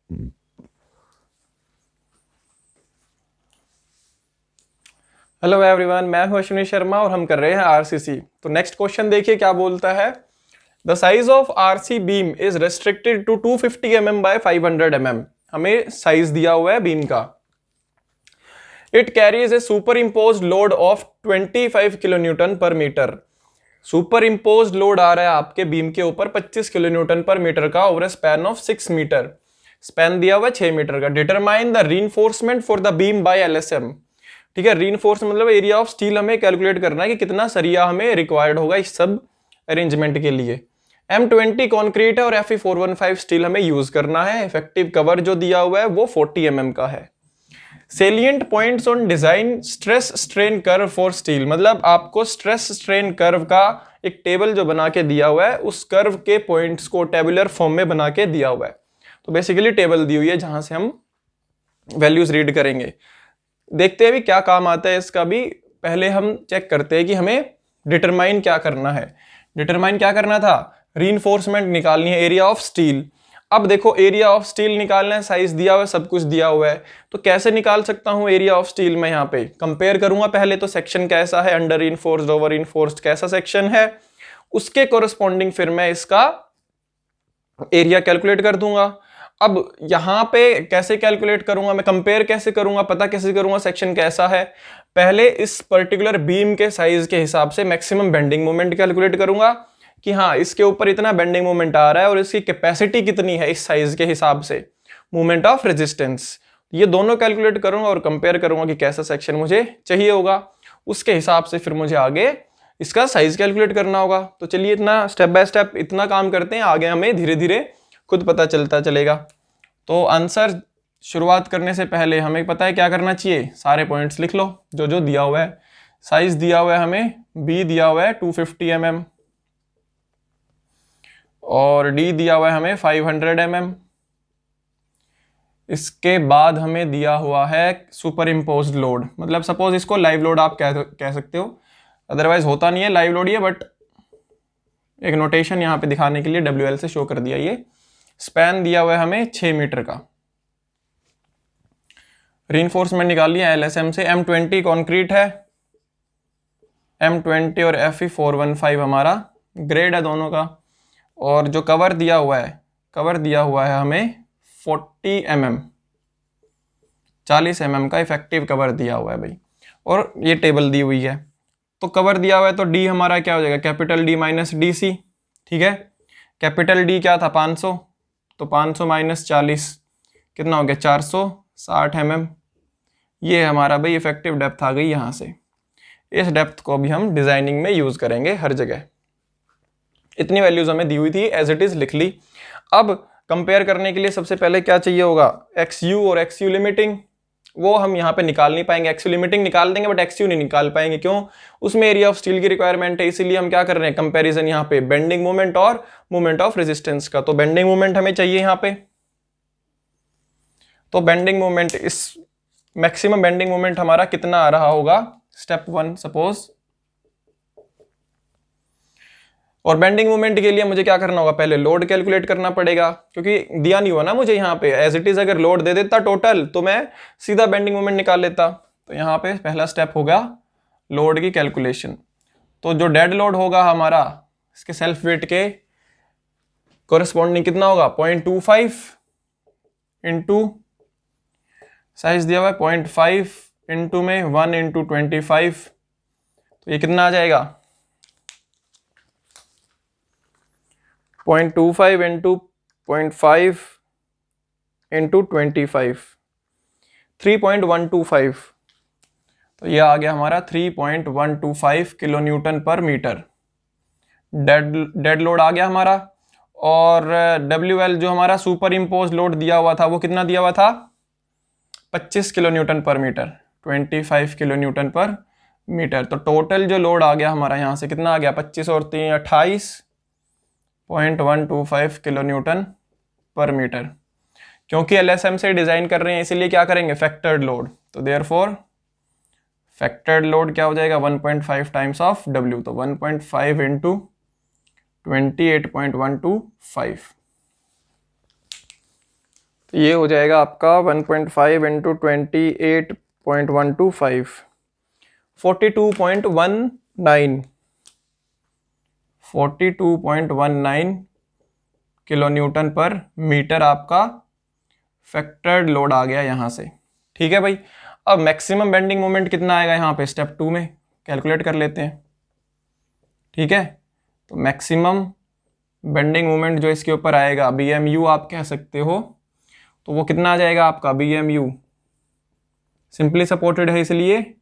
Hello everyone, मैं हूं अश्विनी शर्मा और हम कर रहे हैं आरसीसी। तो नेक्स्ट क्वेश्चन देखिए क्या बोलता है। The size of RC beam is restricted to 250 mm by 500 mm। हमें साइज दिया हुआ है बीम का। It carries a super impose load of 25 kilo newton per metre. Super impose load आ रहा है आपके बीम के ऊपर 25 किलो न्यूटन पर मीटर का over span of 6 metre. Span दिया हुआ है 6 मीटर का। Determine the reinforcement for the beam bye LSM. ठीक है, रीइंफोर्स मतलब एरिया ऑफ स्टील हमें कैलकुलेट करना है कि कितना सरिया हमें रिक्वायर्ड होगा इस सब अरेंजमेंट के लिए। M20 कॉन्क्रीट है और Fe415 स्टील हमें यूज करना है। इफेक्टिव कवर जो दिया हुआ है वो 40 mm का है। Salient points on design stress strain curve for steel, मतलब आपको स्ट्रेस स्ट्रेन कर्व का एक टेबल जो बना के दिया हुआ है, उस कर्व के पॉइंट्स को टेबुलर फॉर्म में बना के दिया हुआ है। तो बेसिकली टेबल दी हुई है जहां से हम वैल्यूज रीड करेंगे। देखते हैं भी क्या काम आता है इसका भी। पहले हम चेक करते हैं कि हमें डिटरमाइन क्या करना है। डिटरमाइन क्या करना था, रीइंफोर्समेंट निकालनी है, एरिया ऑफ स्टील। अब देखो एरिया ऑफ स्टील निकालना है, साइज दिया हुआ है, सब कुछ दिया हुआ है, तो कैसे निकाल सकता हूं एरिया ऑफ स्टील। मैं यहाँ पे कंपेयर करूंगा पहले तो सेक्शन कैसा है, अंडर रीइंफोर्स्ड ओवर रीइंफोर्स्ड कैसा सेक्शन है, उसके कोरस्पॉन्डिंग फिर मैं इसका एरिया कैलकुलेट कर दूंगा। अब यहां पे कैसे कैलकुलेट करूंगा मैं, कंपेयर कैसे करूंगा, पता कैसे करूंगा सेक्शन कैसा है। पहले इस पर्टिकुलर बीम के साइज के हिसाब से मैक्सिमम बेंडिंग मोमेंट कैलकुलेट करूंगा कि हाँ इसके ऊपर इतना बेंडिंग मोमेंट आ रहा है और इसकी कैपेसिटी कितनी है इस साइज के हिसाब से, मोमेंट ऑफ रेजिस्टेंस। ये दोनों कैलकुलेट करूंगा और कंपेयर करूंगा कि कैसा सेक्शन मुझे चाहिए होगा। उसके हिसाब से फिर मुझे आगे इसका साइज कैलकुलेट करना होगा। तो चलिए इतना स्टेप बाय स्टेप इतना काम करते हैं, आगे हमें धीरे धीरे खुद पता चलता चलेगा। तो आंसर शुरुआत करने से पहले हमें पता है क्या करना चाहिए, सारे पॉइंट्स लिख लो जो जो दिया हुआ है। साइज दिया हुआ है हमें, बी दिया हुआ है 250 mm और डी दिया हुआ है हमें 500 mm। इसके बाद हमें दिया हुआ है सुपर इम्पोज्ड लोड, मतलब सपोज इसको लाइव लोड आप कह सकते हो, अदरवाइज होता नहीं है लाइव लोड ये, बट एक नोटेशन यहाँ पे दिखाने के लिए WL से शो कर दिया। ये स्पैन दिया हुआ है हमें 6 मीटर का। रीइंफोर्समेंट निकाल लिया LSM से। M20 कॉन्क्रीट है, M20 और Fe415 हमारा ग्रेड है दोनों का। और जो कवर दिया हुआ है, कवर दिया हुआ है हमें 40 mm, 40 mm का इफेक्टिव कवर दिया हुआ है भाई, और ये टेबल दी हुई है। तो कवर दिया हुआ है तो डी हमारा क्या हो जाएगा, कैपिटल D माइनस DC। ठीक है, कैपिटल D क्या था 500, तो 500 माइनस 40 कितना हो गया 460 mm। ये हमारा भाई इफेक्टिव डेप्थ आ गई यहाँ से। इस डेप्थ को भी हम डिजाइनिंग में यूज करेंगे हर जगह। इतनी वैल्यूज हमें दी हुई थी, एज इट इज लिख ली। अब कंपेयर करने के लिए सबसे पहले क्या चाहिए होगा, XU और XU लिमिटिंग। वो हम यहाँ पे निकाल नहीं पाएंगे, XU लिमिटिंग निकाल देंगे बट XU नहीं निकाल पाएंगे। क्यों, उसमें एरिया ऑफ स्टील की रिक्वायरमेंट है, इसीलिए हम क्या कर रहे हैं कंपैरिजन यहाँ पे बेंडिंग मोमेंट और मोमेंट ऑफ रेजिस्टेंस का। तो बेंडिंग मोमेंट हमें चाहिए यहाँ पे, तो बेंडिंग मोमेंट, इस मैक्सिमम बेंडिंग मोमेंट हमारा कितना आ रहा होगा, स्टेप 1 सपोज। और बेंडिंग मोमेंट के लिए मुझे क्या करना होगा, पहले लोड कैलकुलेट करना पड़ेगा, क्योंकि दिया नहीं हुआ ना मुझे यहाँ पे। एज इट इज अगर लोड दे देता टोटल तो मैं सीधा बेंडिंग मोमेंट निकाल लेता। तो यहाँ पे पहला स्टेप होगा लोड की कैलकुलेशन। तो जो डेड लोड होगा हमारा, इसके सेल्फ वेट के कोरिस्पॉन्डिंग कितना होगा 0.25 इंटू साइज दिया हुआ है 0.5 इंटू में 1 इंटू 25, तो ये कितना आ जाएगा 0.25 इंटू 0.5 इंटू 25, 3.125। तो ये आ गया हमारा 3.125 kilo newton per metre. Dead load आ गया हमारा। और WL जो हमारा सुपर इम्पोज लोड दिया हुआ था वो कितना दिया हुआ था 25 kilo newton per metre, 25 kilo newton per metre. तो टोटल जो लोड आ गया हमारा यहाँ से कितना आ गया 25 और 3 28.125 किलो न्यूटन पर मीटर। क्योंकि LSM से डिजाइन कर रहे हैं इसीलिए क्या करेंगे फैक्टर्ड लोड। तो देयरफॉर फैक्टर्ड लोड क्या हो जाएगा 1.5 टाइम्स ऑफ W। तो 1.5 इंटू 28.125, तो ये हो जाएगा आपका 1.5 into 28.125 42.19 kilo newton per metre आपका फैक्टर्ड लोड आ गया यहाँ से। ठीक है भाई, अब मैक्सिमम बेंडिंग मोमेंट कितना आएगा यहाँ पे स्टेप 2 में कैलकुलेट कर लेते हैं। ठीक है, तो मैक्सिमम बेंडिंग मोमेंट जो इसके ऊपर आएगा BMU आप कह सकते हो, तो वो कितना आ जाएगा आपका BMU, सिंपली सपोर्टेड है इसलिए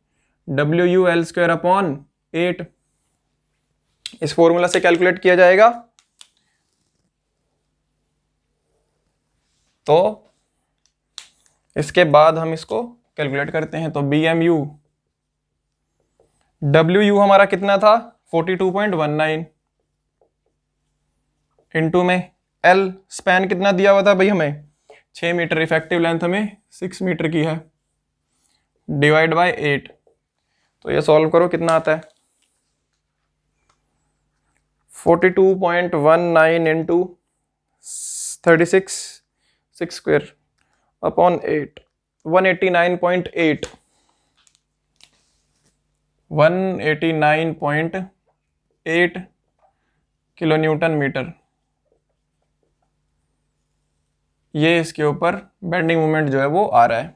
WU_L² 8 इस फॉर्मूला से कैलकुलेट किया जाएगा। तो इसके बाद हम इसको कैलकुलेट करते हैं। तो BMU WU हमारा कितना था 42.19 इंटू में L स्पैन कितना दिया हुआ था भाई हमें 6 मीटर, इफेक्टिव लेंथ हमें 6 मीटर की है, डिवाइड बाय 8। तो ये सॉल्व करो कितना आता है 42.19 into 36 6 square upon 8 189.8 kilo newton metre. ये इसके ऊपर बेंडिंग मोमेंट जो है वो आ रहा है।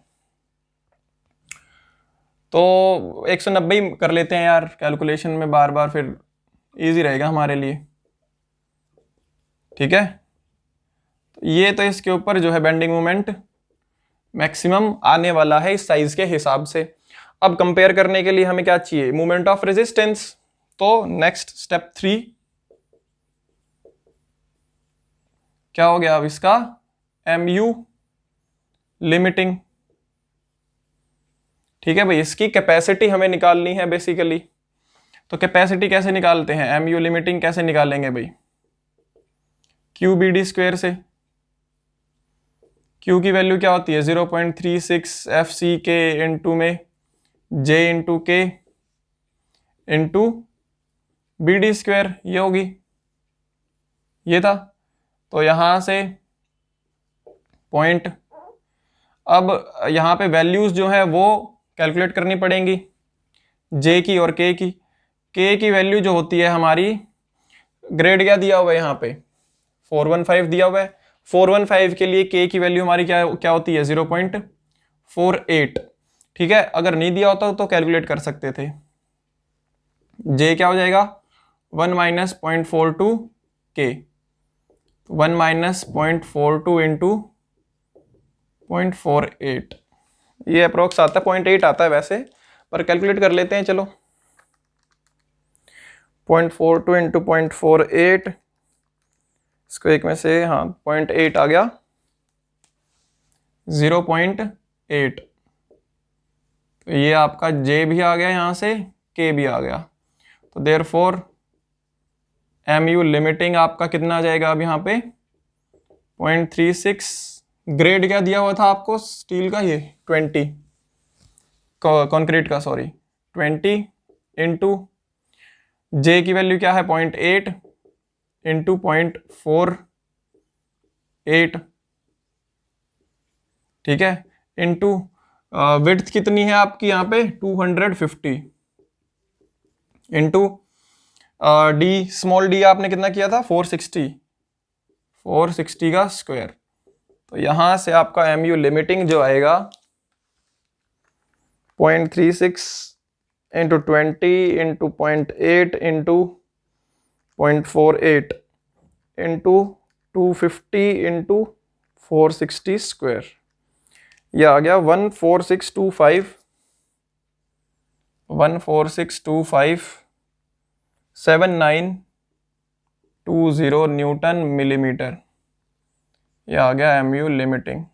तो 190 कर लेते हैं यार कैलकुलेशन में बार बार, फिर इजी रहेगा हमारे लिए। ठीक है, तो ये तो इसके ऊपर जो है बेंडिंग मोमेंट मैक्सिमम आने वाला है इस साइज के हिसाब से। अब कंपेयर करने के लिए हमें क्या चाहिए, मोमेंट ऑफ रेजिस्टेंस। तो नेक्स्ट स्टेप 3 क्या हो गया अब इसका MU लिमिटिंग। ठीक है भाई, इसकी कैपेसिटी हमें निकालनी है बेसिकली। तो कैपेसिटी कैसे निकालते हैं, MU लिमिटिंग कैसे निकालेंगे भाई, QBD² से। Q की वैल्यू क्या होती है 0.36 FCK इंटू में J into K into BD², ये होगी, ये था। तो यहां से पॉइंट, अब यहाँ पे वैल्यूज जो है वो कैलकुलेट करनी पड़ेंगी J की और K की। K की वैल्यू जो होती है हमारी, ग्रेड क्या दिया हुआ है यहाँ पे 415 दिया हुआ है। 415 के लिए K की वैल्यू हमारी क्या होती है 0.48। ठीक है, अगर नहीं दिया होता तो कैलकुलेट कर सकते थे। J क्या हो जाएगा 1 माइनस 0.42 K, 1 माइनस 0.42 इंटू 0.48, ये अप्रोक्स आता है 0.8 आता है वैसे, पर कैलकुलेट कर लेते हैं चलो। 0.42 इंटू 0.48, इसको एक में से हाँ 0.8 आ गया 0.8। तो ये आपका J भी आ गया यहाँ से, K भी आ गया। तो देयरफॉर MU लिमिटिंग आपका कितना आ जाएगा अब यहाँ पे 0.36। ग्रेड क्या दिया हुआ था आपको स्टील का, ये 20, कंक्रीट का सॉरी 20 इंटू J की वैल्यू क्या है 0.8 इंटू 0.48। ठीक है, इंटू विड्थ कितनी है आपकी यहाँ पे 250 इंटू D स्मॉल d आपने कितना किया था 460 का स्क्वायर। तो यहां से आपका MU लिमिटिंग जो आएगा 0.36 into 20 into 0.8 into 0.48 into 250 into 460 square, यह आ गया 14625 न्यूटन मिलीमीटर। यह आ गया MU limiting.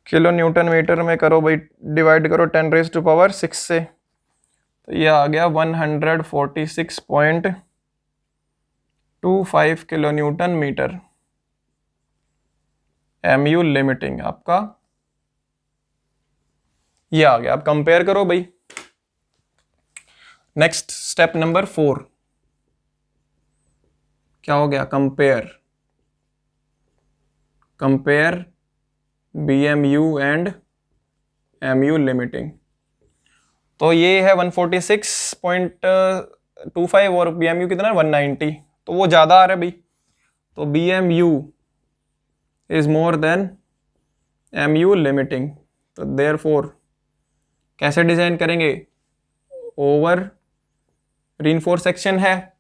Kilo newton metre में करो भाई, डिवाइड करो 10⁻⁶ से, तो यह आ गया 146.25 kilo newton metre MU limiting आपका ये आ गया। अब कंपेयर करो भाई। नेक्स्ट स्टेप नंबर 4 क्या हो गया, compare BMU and MU limiting. तो ये है 146.25 और BMU कितना है 190, तो वो ज़्यादा आ रहा है भाई। तो BMU is more than MU limiting. तो देयरफॉर कैसे डिजाइन करेंगे, ओवर रीइंफोर्स सेक्शन है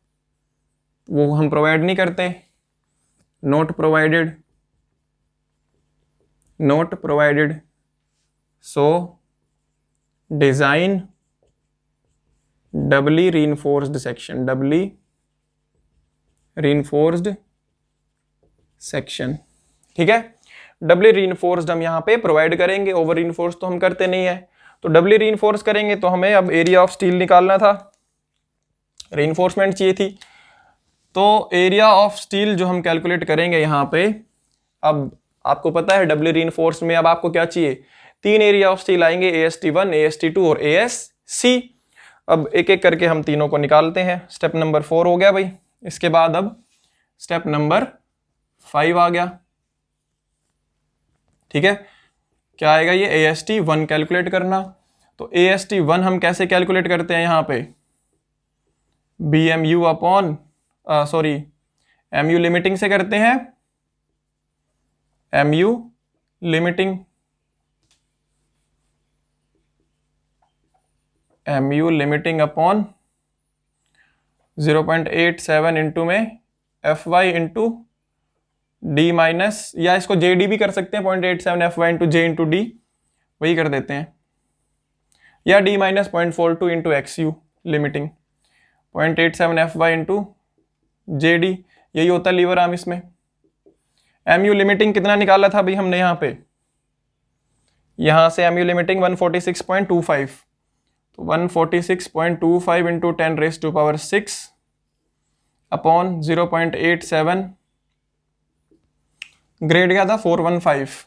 वो हम प्रोवाइड नहीं करते, not provided, so design doubly reinforced section, ठीक है। डबली रीइंफोर्स्ड हम यहाँ पे प्रोवाइड करेंगे, ओवर रीइंफोर्स तो हम करते नहीं है। तो डबली रीइंफोर्स करेंगे तो हमें अब एरिया ऑफ स्टील निकालना था, रीइंफोर्समेंट चाहिए थी। तो एरिया ऑफ स्टील जो हम कैलकुलेट करेंगे यहाँ पे, अब आपको पता है डबली रीइंफोर्स में अब आपको क्या चाहिए, 3 एरिया ऑफ स्टील आएंगे, AST1, AST2 और ASC। अब एक एक करके हम तीनों को निकालते हैं। स्टेप नंबर 4 हो गया भाई। इसके बाद अब स्टेप नंबर 5 आ गया, ठीक है। क्या आएगा ये, AST1 कैलकुलेट करना। तो AST1 हम कैसे कैलकुलेट करते हैं यहाँ पे, BMU अपॉन MU लिमिटिंग से करते हैं, MU लिमिटिंग अपॉन 0.87 इंटू में FY इंटू D माइनस, या इसको JD भी कर सकते हैं, 0.87 FY into J into D, वही कर देते हैं, या D minus 0.42 into XU limiting, 0.87 FY into JD, यही होता है लीवर आर्म इसमें। MU लिमिटिंग कितना निकाला था भाई हमने यहाँ पे, यहाँ से MU लिमिटिंग 146.25, तो 146.25 इंटू 10⁻6 अपॉन 0.87, ग्रेड क्या था 415,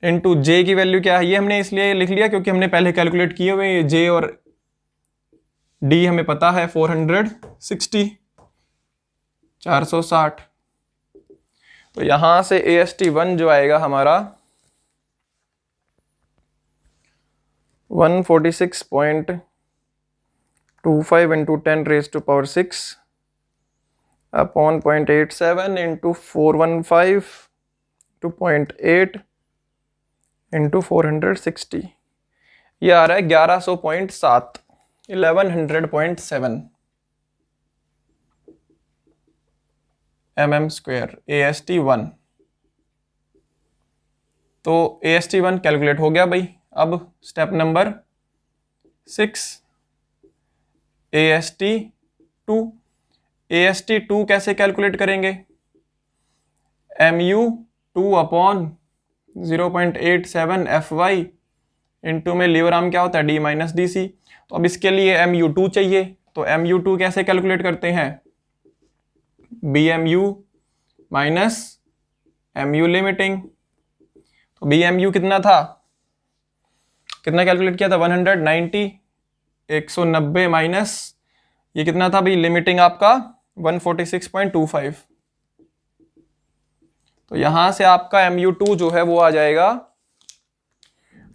इंटू J की वैल्यू क्या है, ये हमने इसलिए लिख लिया क्योंकि हमने पहले कैलकुलेट किए हुए, J और D हमें पता है 460, 460। तो यहां से AST1 जो आएगा हमारा 146.25 into 10⁻6 upon 0.87 into 415 to 0.8 into 460, ये आ रहा है 1100.7, 1100.7 mm², AST1। तो AST1 कैलकुलेट हो गया भाई। अब स्टेप नंबर 6, AST2 कैसे कैलकुलेट करेंगे, MU2 अपॉन 0.87 FY इंटू में लीवर आर्म क्या होता है D माइनस DC। तो अब इसके लिए MU2 चाहिए, तो MU2 कैसे कैलकुलेट करते हैं, BMU माइनस MU लिमिटिंग। तो BMU कितना था, कितना कैलकुलेट किया था 190, 190 माइनस ये कितना था भाई लिमिटिंग आपका 146.25। तो यहां से आपका MU2 जो है वो आ जाएगा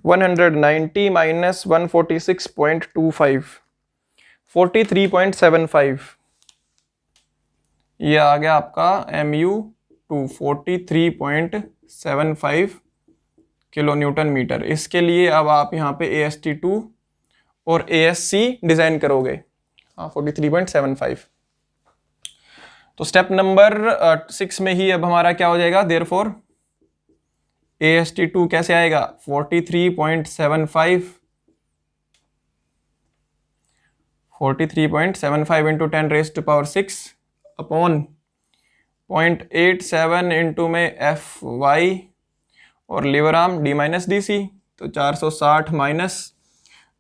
190 माइनस 146.25, 43.75, ये आ गया आपका MU2 43.75 किलो न्यूटन मीटर। इसके लिए अब आप यहाँ पे AST2 और ASC डिजाइन करोगे, 43.75। तो स्टेप नंबर 6 में ही अब हमारा क्या हो जाएगा, देयरफॉर AST2 कैसे आएगा 43.75 इंटू 10⁻6 अपॉन 0.87 इंटू में FY और lever arm D minus DC। तो 460 माइनस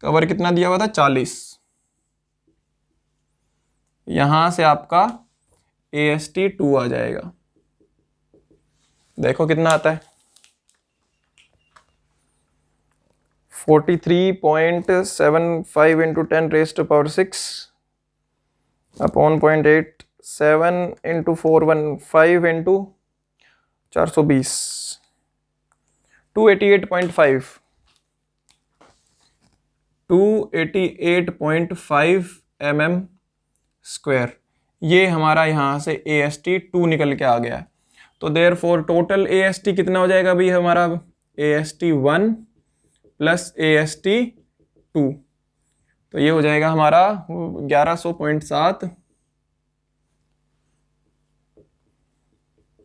कवर कितना दिया हुआ था 40, यहां से आपका AST2 आ जाएगा। देखो कितना आता है 43.75 into 10⁻6 upon 0.87 into 415 into 420, 288.5 mm square, ये हमारा यहाँ से AST2 निकल के आ गया है। तो देयरफॉर टोटल AST कितना हो जाएगा भाई हमारा, AST1 प्लस AST2, तो ये हो जाएगा हमारा 1100.7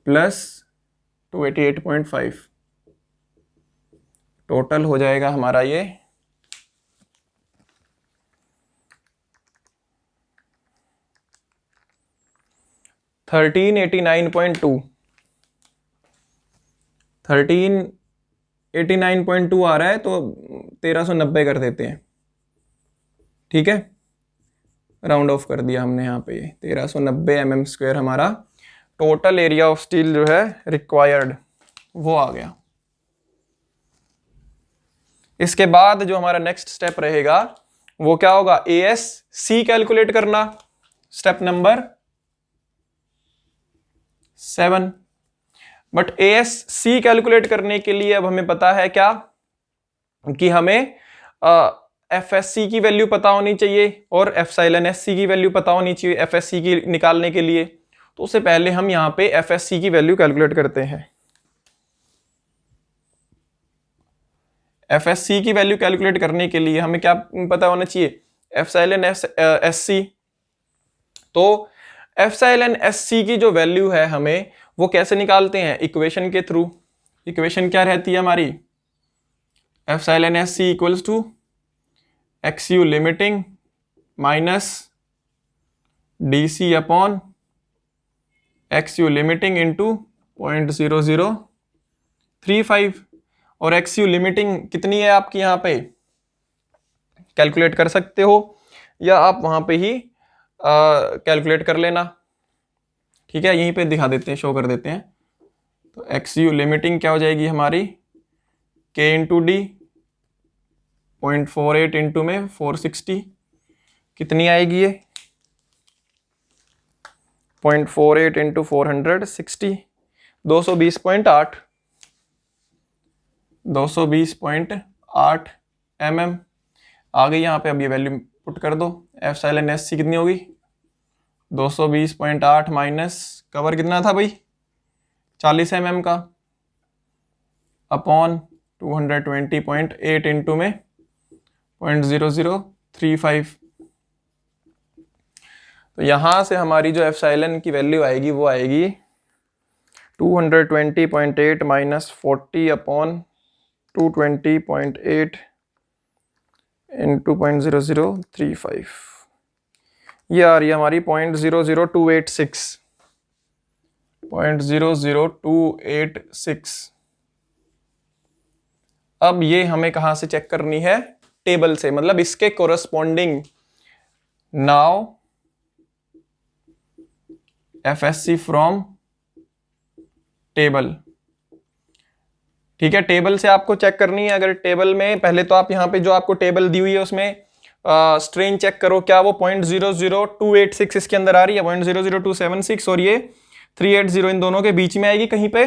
प्लस 288.5, टोटल हो जाएगा हमारा ये 1389.2 1389.2 आ रहा है, तो 1390 कर देते हैं, ठीक है, राउंड ऑफ कर दिया हमने यहाँ पे। ये 1390 mm स्क्वायर हमारा टोटल एरिया ऑफ स्टील जो है रिक्वायर्ड वो आ गया। इसके बाद जो हमारा नेक्स्ट स्टेप रहेगा वो क्या होगा, ASC कैलकुलेट करना, step number 7। But ASC calculate करने के लिए अब हमें पता है क्या, कि हमें FSC की वैल्यू पता होनी चाहिए और एप्सिलॉन SC की वैल्यू पता होनी चाहिए FSC की निकालने के लिए। तो उससे पहले हम यहाँ पे FSC की वैल्यू कैलकुलेट करते हैं। FSC की वैल्यू कैलकुलेट करने के लिए हमें क्या पता होना चाहिए, एप्सिलॉन SC। तो एप्सिलॉन SC की जो वैल्यू है हमें वो कैसे निकालते हैं, इक्वेशन के थ्रू। इक्वेशन क्या रहती है हमारी, epsilon SC equals to XU limiting minus DC upon XU limiting into 0.0035, और XU लिमिटिंग कितनी है आपकी यहाँ पे कैलकुलेट कर सकते हो, या आप वहाँ पे ही कैलकुलेट कर लेना, ठीक है, यहीं पे दिखा देते हैं, शो कर देते हैं। तो XU लिमिटिंग क्या हो जाएगी हमारी, K इंटू डी 0.48 इंटू में 460, कितनी आएगी ये 0.48 इंटू 460, 220.8 mm आ गई यहाँ पे। अब ये वैल्यू पुट कर दो, एप्सिलॉन SC कितनी होगी 220.8 माइनस कवर कितना था भाई 40 mm का, अपॉन 220.8 इंटू में 0.0035। तो यहाँ से हमारी जो एप्सिलॉन की वैल्यू आएगी वो आएगी 220.8 माइनस 40 अपॉन 220.8 इंटू 0.0035, ये आ रही है हमारी 0.00286। अब ये हमें कहाँ से चेक करनी है, टेबल से, मतलब इसके corresponding. Now FSC from table, ठीक है, टेबल से आपको चेक करनी है। अगर टेबल में पहले तो आप यहाँ पे जो आपको टेबल दी हुई है उसमें स्ट्रेन चेक करो, क्या वो 0.00286 इसके अंदर आ रही है, 0.00276, और ये 380 इन दोनों के बीच में आएगी कहीं पे,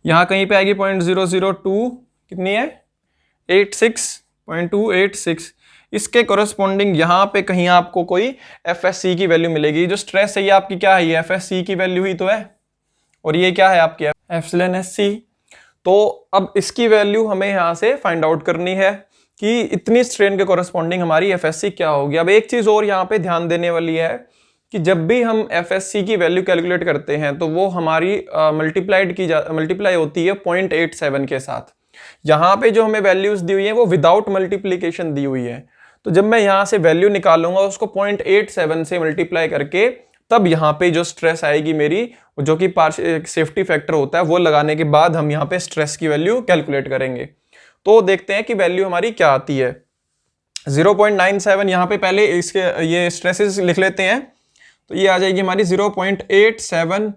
यहाँ कहीं पे आएगी 0.002 कितनी है 86.286। इसके कोरस्पॉन्डिंग यहाँ पे कहीं आपको कोई FSC की वैल्यू मिलेगी। जो स्ट्रेस है ये आपकी क्या है, ये FSC की वैल्यू ही तो है, और ये क्या है आपकी एप्सिलॉन SC। तो अब इसकी वैल्यू हमें यहाँ से फाइंड आउट करनी है कि इतनी स्ट्रेन के कोरस्पॉन्डिंग हमारी FSC क्या होगी। अब एक चीज और यहाँ पे ध्यान देने वाली है कि जब भी हम FSC की वैल्यू कैलकुलेट करते हैं तो वो हमारी मल्टीप्लाई होती है 0.87 के साथ। यहाँ पे जो हमें वैल्यूज दी हुई है वो विदाउट मल्टीप्लीकेशन दी हुई है। तो जब मैं यहाँ से वैल्यू निकालूंगा उसको 0.87 से मल्टीप्लाई करके, तब यहाँ पे जो स्ट्रेस आएगी मेरी, जो कि सेफ्टी फैक्टर होता है, वो लगाने के बाद हम यहाँ पे स्ट्रेस की वैल्यू कैलकुलेट करेंगे। तो देखते हैं कि वैल्यू हमारी क्या आती है। 0.97 यहाँ पे पहले इसके ये स्ट्रेसेस लिख लेते हैं, तो ये आ जाएगी हमारी 0.87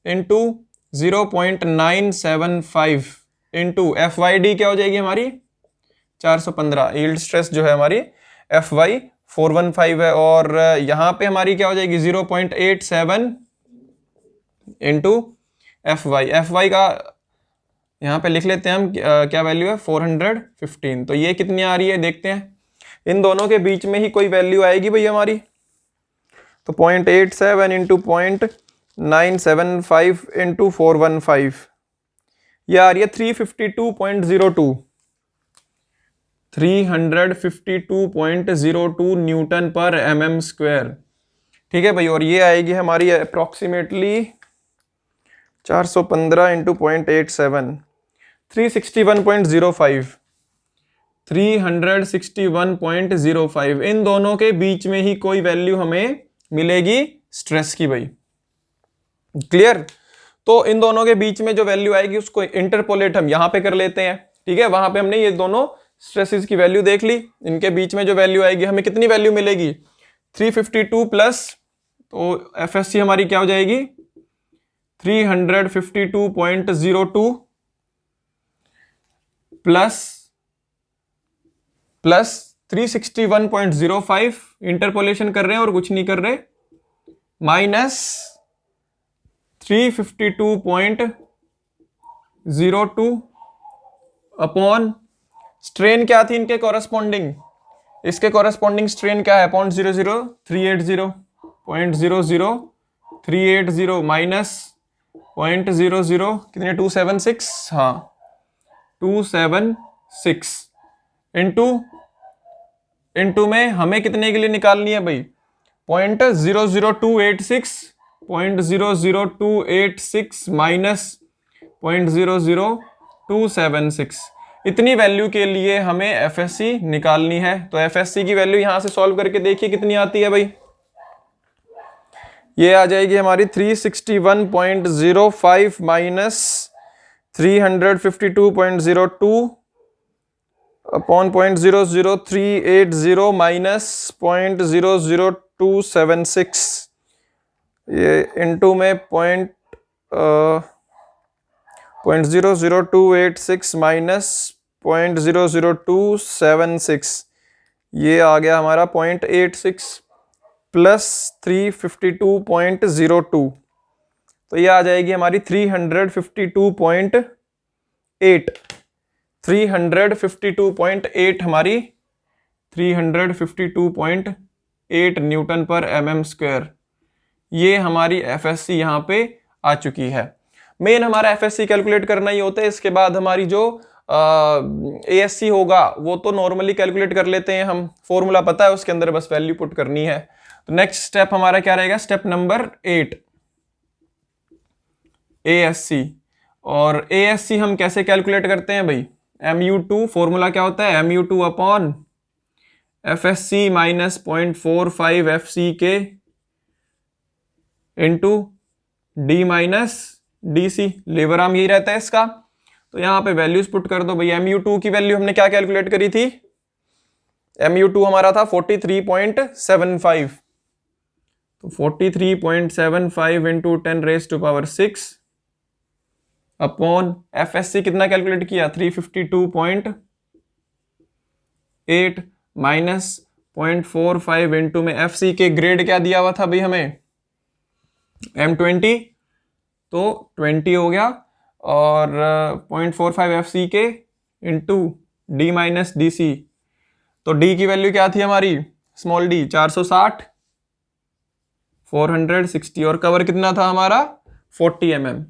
इंटू 0.975 इंटू FYD क्या हो जाएगी हमारी 415। यील्ड स्ट्रेस जो है हमारी FY 415 है, और यहाँ पे हमारी क्या हो जाएगी 0.87 इंटू FY का यहाँ पे लिख लेते हैं हम क्या वैल्यू है 415। तो ये कितनी आ रही है देखते हैं, इन दोनों के बीच में ही कोई वैल्यू आएगी भाई हमारी। तो 0.87 इंटू 0.975 इंटू 415, ये आ रही है 352.02, 352.02 न्यूटन पर mm स्क्वायर। ठीक है भाई, और ये आएगी हमारी अप्रोक्सीमेटली 415 इंटू 0.87, 361.05, 361.05। इन दोनों के बीच में ही कोई वैल्यू हमें मिलेगी स्ट्रेस की भाई। क्लियर? तो इन दोनों के बीच में जो वैल्यू आएगी उसको इंटरपोलेट हम यहां पे कर लेते हैं। ठीक है, वहां पे हमने ये दोनों स्ट्रेसेस की वैल्यू देख ली, इनके बीच में जो वैल्यू आएगी हमें कितनी वैल्यू मिलेगी 352 प्लस, तो एफएससी हमारी क्या हो जाएगी 352.02 प्लस 361.05, इंटरपोलेशन कर रहे हैं और कुछ नहीं कर रहे, माइनस 352.02 अपॉन स्ट्रेन क्या थी इनके कॉरेस्पॉन्डिंग, इसके कॉरेस्पॉन्डिंग स्ट्रेन क्या है 0.00380, 0.00380 माइनस 0.00 कितने 276, हाँ 276 इंटू में हमें कितने के लिए निकालनी है भाई 0.00286, 0.00286 माइनस 0.00276, इतनी वैल्यू के लिए हमें एफएससी निकालनी है। तो एफएससी की वैल्यू यहां से सॉल्व करके देखिए कितनी आती है भाई, ये आ जाएगी हमारी 361.05 माइनस 352.02 अपॉन 0.00380 माइनस 0.00276, ये इनटू में 0.00286 माइनस 0.00276, ये आ गया हमारा 0.86 प्लस 352.02, तो ये आ जाएगी हमारी 352.8 हमारी 352.8 न्यूटन पर mm स्क्वायर। ये हमारी एफएससी यहाँ पे आ चुकी है। मेन हमारा एफएससी कैलकुलेट करना ही होता है, इसके बाद हमारी जो एएससी होगा वो तो नॉर्मली कैलकुलेट कर लेते हैं हम, फॉर्मूला पता है उसके अंदर बस वैल्यू पुट करनी है। तो नेक्स्ट स्टेप हमारा क्या रहेगा, स्टेप नंबर 8 एएससी। और एएससी हम कैसे कैलकुलेट करते हैं भाई, MU2 फॉर्मूला क्या होता है MU2 upon FSC minus 0.45 FC के इंटू डी माइनस डीसी, लेबर आर्म यही रहता है इसका। तो यहां पे वैल्यूज पुट कर दो भाई। MU2 की वैल्यू हमने क्या कैलकुलेट करी थी, MU2 हमारा था 43.75, तो 43.75 इंटू 10⁻⁶ अपॉन एफएससी कितना कैलकुलेट किया 352.8 माइनस 0.45 इंटू में एफसी के ग्रेड क्या दिया हुआ था भाई हमें M20, तो 20 हो गया, और 0.45 एफसी के इंटू डी माइनस डीसी, तो डी की वैल्यू क्या थी हमारी स्मॉल डी 460, 460, और कवर कितना था हमारा 40 mm।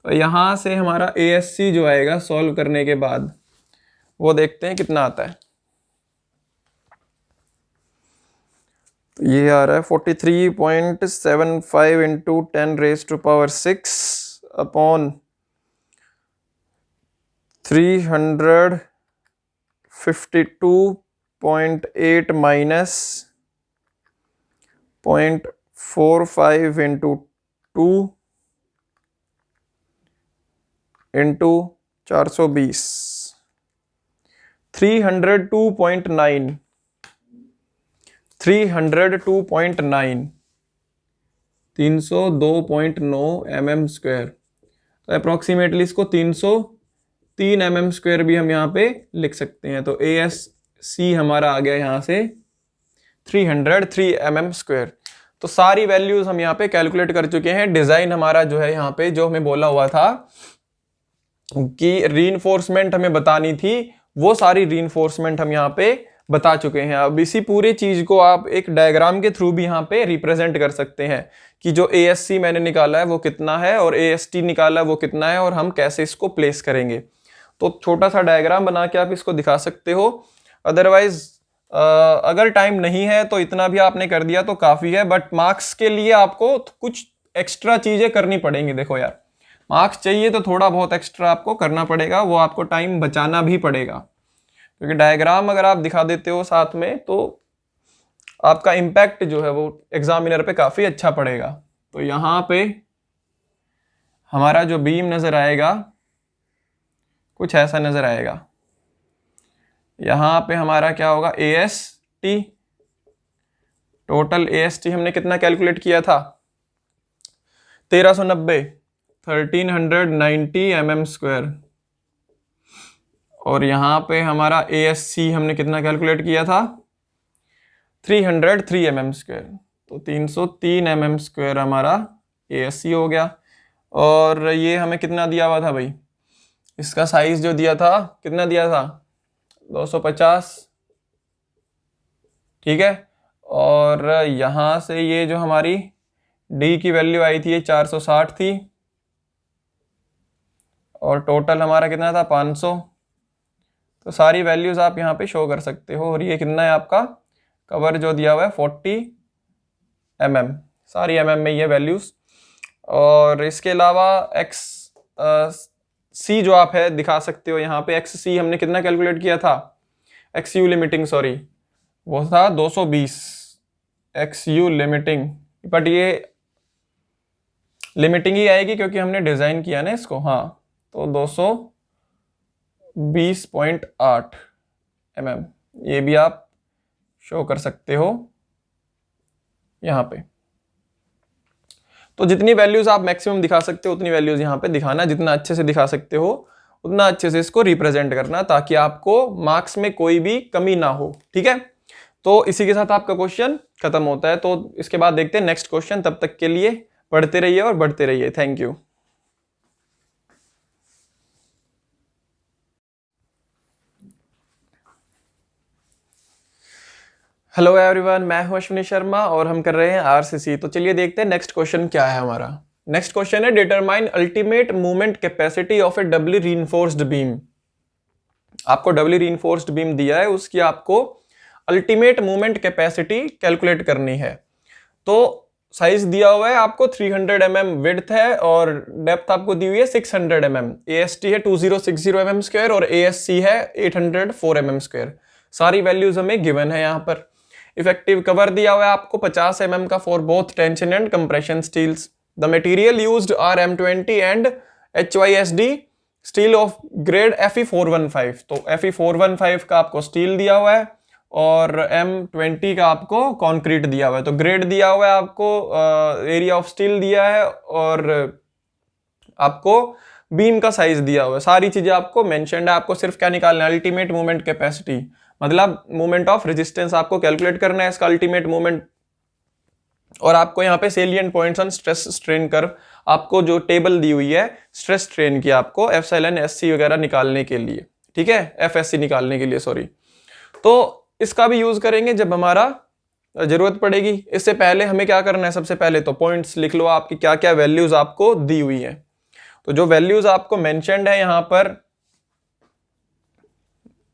तो यहां से हमारा एएससी जो आएगा सॉल्व करने के बाद वो देखते हैं कितना आता है। तो ये आ रहा है 43.75 into 10⁻⁶ upon 352.8 minus 0.45 into 2 into 420, 302.9 302.9 mm square. तो अप्रोक्सीमेटली इसको 303 mm स्क्वायर भी हम यहाँ पे लिख सकते हैं। तो ASC हमारा आ गया यहाँ से 303 mm स्क्वायर। तो सारी वैल्यूज हम यहाँ पे कैलकुलेट कर चुके हैं। डिजाइन हमारा जो है यहाँ पे जो हमें बोला हुआ था की रीइंफोर्समेंट हमें बतानी थी, वो सारी रीइंफोर्समेंट हम यहाँ पे बता चुके हैं। अब इसी पूरे चीज को आप एक डायग्राम के थ्रू भी यहाँ पे रिप्रेजेंट कर सकते हैं कि जो ASC मैंने निकाला है वो कितना है और AST निकाला है वो कितना है, और हम कैसे इसको प्लेस करेंगे। तो छोटा सा डायग्राम बना के आप इसको दिखा सकते हो। अदरवाइज अगर टाइम नहीं है तो इतना भी आपने कर दिया तो काफी है, बट मार्क्स के लिए आपको कुछ एक्स्ट्रा चीजें करनी पड़ेंगी। देखो यार, मार्क्स चाहिए तो थोड़ा बहुत एक्स्ट्रा आपको करना पड़ेगा, वो आपको टाइम बचाना भी पड़ेगा, क्योंकि डायग्राम अगर आप दिखा देते हो साथ में तो आपका इम्पैक्ट जो है वो एग्जामिनर पे काफी अच्छा पड़ेगा। तो यहाँ पे हमारा जो बीम नजर आएगा कुछ ऐसा नजर आएगा। यहाँ पे हमारा क्या होगा, AST, टोटल AST हमने कितना कैलकुलेट किया था, 1390, 1390 mm²। और यहाँ पे हमारा ASC हमने कितना कैलकुलेट किया था, 303 mm²। तो 303 mm² हमारा ASC हो गया। और ये हमें कितना दिया हुआ था भाई, इसका साइज जो दिया था कितना दिया था, 250, ठीक है। और यहाँ से ये जो हमारी D की वैल्यू आई थी ये 460 थी, और टोटल हमारा कितना था 500। तो सारी वैल्यूज आप यहाँ पे शो कर सकते हो। और ये कितना है आपका कवर जो दिया हुआ है 40 mm, सारी mm में ये वैल्यूज। और इसके अलावा XC जो आप है दिखा सकते हो यहाँ पे, XC हमने कितना कैलकुलेट किया था, XU लिमिटिंग सॉरी, वो था 220 XU लिमिटिंग, बट ये लिमिटिंग ही आएगी क्योंकि हमने डिजाइन किया ना इसको। हाँ, तो 220.8 mm ये भी आप शो कर सकते हो यहाँ पे। तो जितनी वैल्यूज आप मैक्सिमम दिखा सकते हो उतनी वैल्यूज यहाँ पे दिखाना, जितना अच्छे से दिखा सकते हो उतना अच्छे से इसको रिप्रेजेंट करना, ताकि आपको मार्क्स में कोई भी कमी ना हो, ठीक है। तो इसी के साथ आपका क्वेश्चन खत्म होता है। तो इसके बाद देखते हैं नेक्स्ट क्वेश्चन। तब तक के लिए पढ़ते रहिए और बढ़ते रहिए। Thank you. हेलो एवरीवन, मैं हूं अश्विनी शर्मा और हम कर रहे हैं RCC। तो चलिए देखते हैं नेक्स्ट क्वेश्चन क्या है हमारा। नेक्स्ट क्वेश्चन है determine ultimate movement capacity of a doubly reinforced beam. आपको डबली रीइंफोर्स्ड बीम दिया है, उसकी आपको अल्टीमेट मूवमेंट कैपेसिटी कैलकुलेट करनी है। तो साइज दिया हुआ है आपको 300 mm विड्थ है और डेप्थ आपको दी हुई है 600 mm। AST है 2060 mm² और ASC है 804 mm²। सारी वैल्यूज हमें गिवन है यहाँ पर। इफेक्टिव कवर दिया हुआ है आपको 50 mm का for both tension and compression steels. The material used are M20 and HYSD steel of grade Fe415। तो Fe415 का आपको स्टील दिया हुआ है और M20 का आपको कंक्रीट दिया हुआ है। तो ग्रेड दिया हुआ है आपको, एरिया ऑफ स्टील दिया है और आपको बीम का साइज दिया हुआ है। सारी चीजें आपको मेंशन्ड है। आपको सिर्फ क्या निकालना है, अल्टीमेट मूवमेंट कैपेसिटी, मतलब मूवमेंट ऑफ रेजिस्टेंस आपको कैलकुलेट करना है, इसका अल्टीमेट मूवमेंट। और आपको यहाँ पे salient points on stress strain curve, आपको जो टेबल दी हुई है स्ट्रेस स्ट्रेन की, आपको एप्सिलॉन SC वगैरह निकालने के लिए, ठीक है, FSC निकालने के लिए सॉरी। तो इसका भी यूज करेंगे जब हमारा जरूरत पड़ेगी। इससे पहले हमें क्या करना है, सबसे पहले तो पॉइंट्स लिख लो आपकी क्या क्या वैल्यूज आपको दी हुई है। तो जो वैल्यूज आपको मेंशन्ड है यहाँ पर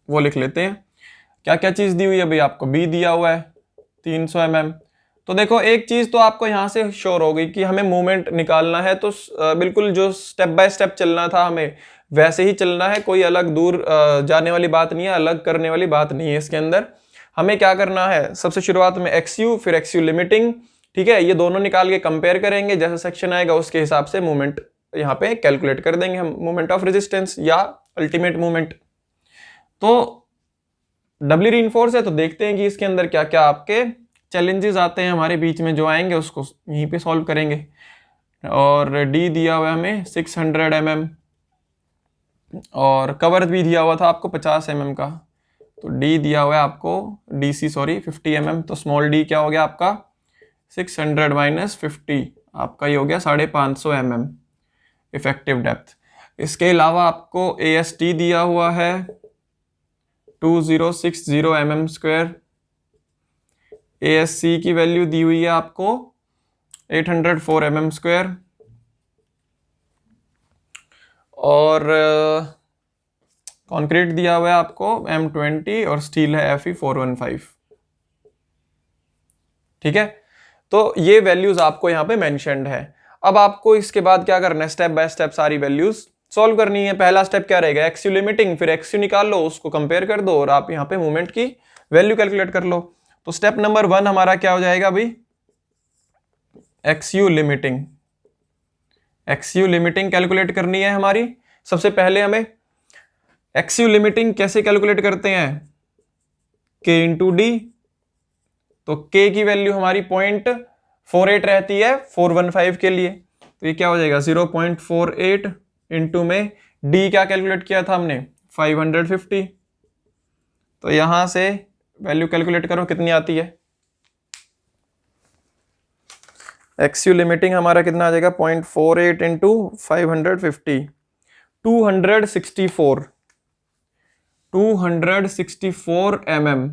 वो लिख लेते हैं। क्या क्या चीज दी हुई है भाई, आपको B दिया हुआ है 300 mm। तो देखो एक चीज तो आपको यहाँ से श्योर हो गई कि हमें मूवमेंट निकालना है, तो बिल्कुल जो स्टेप बाय स्टेप चलना था हमें वैसे ही चलना है। कोई अलग दूर जाने वाली बात नहीं है, अलग करने वाली बात नहीं है इसके अंदर। हमें क्या करना है, सबसे शुरुआत में XU फिर XU लिमिटिंग, ठीक है, ये दोनों निकाल के कंपेयर करेंगे। जैसा सेक्शन आएगा उसके हिसाब से मूवमेंट यहाँ पे कैलकुलेट कर देंगे हम, मूवमेंट ऑफ रेजिस्टेंस या अल्टीमेट मूवमेंट। तो डबली रीइंफोर्स है तो देखते हैं कि इसके अंदर क्या क्या आपके चैलेंजेस आते हैं हमारे बीच में, जो आएंगे उसको यहीं पे सॉल्व करेंगे। और D दिया हुआ है हमें 600 mm और कवर भी दिया हुआ था आपको 50 mm का। तो D दिया हुआ है आपको DC सॉरी 50 mm। तो स्मॉल d क्या हो गया आपका 600 - 50, आपका ये हो गया 550 mm इफेक्टिव डेप्थ। इसके अलावा आपको AST दिया हुआ है 2060 mm²। ASC की वैल्यू दी हुई है आपको 804 mm²। और कंक्रीट दिया हुआ है आपको M20 और स्टील है Fe415। ठीक है, तो ये वैल्यूज आपको यहाँ पे मेंशन्ड है। अब आपको इसके बाद क्या करना है, स्टेप बाय स्टेप सारी वैल्यूज सॉल्व करनी है। पहला स्टेप क्या रहेगा, XU लिमिटिंग, फिर XU निकाल लो, उसको कंपेयर कर दो और आप यहाँ पे मूवमेंट की वैल्यू कैलकुलेट कर लो। तो स्टेप नंबर 1 हमारा क्या हो जाएगा भाई, XU limiting. XU limiting calculate करनी है हमारी। सबसे पहले हमें XU लिमिटिंग कैसे कैलकुलेट करते हैं, K इंटू डी। तो K की वैल्यू हमारी 0.48 रहती है 415 के लिए, तो ये क्या हो जाएगा 0.48 इंटू में D क्या कैलकुलेट किया था हमने 550। तो यहां से वैल्यू कैलकुलेट करो कितनी आती है। XU लिमिटिंग हमारा कितना आ जाएगा 0.48 इंटू 550, 264 mm।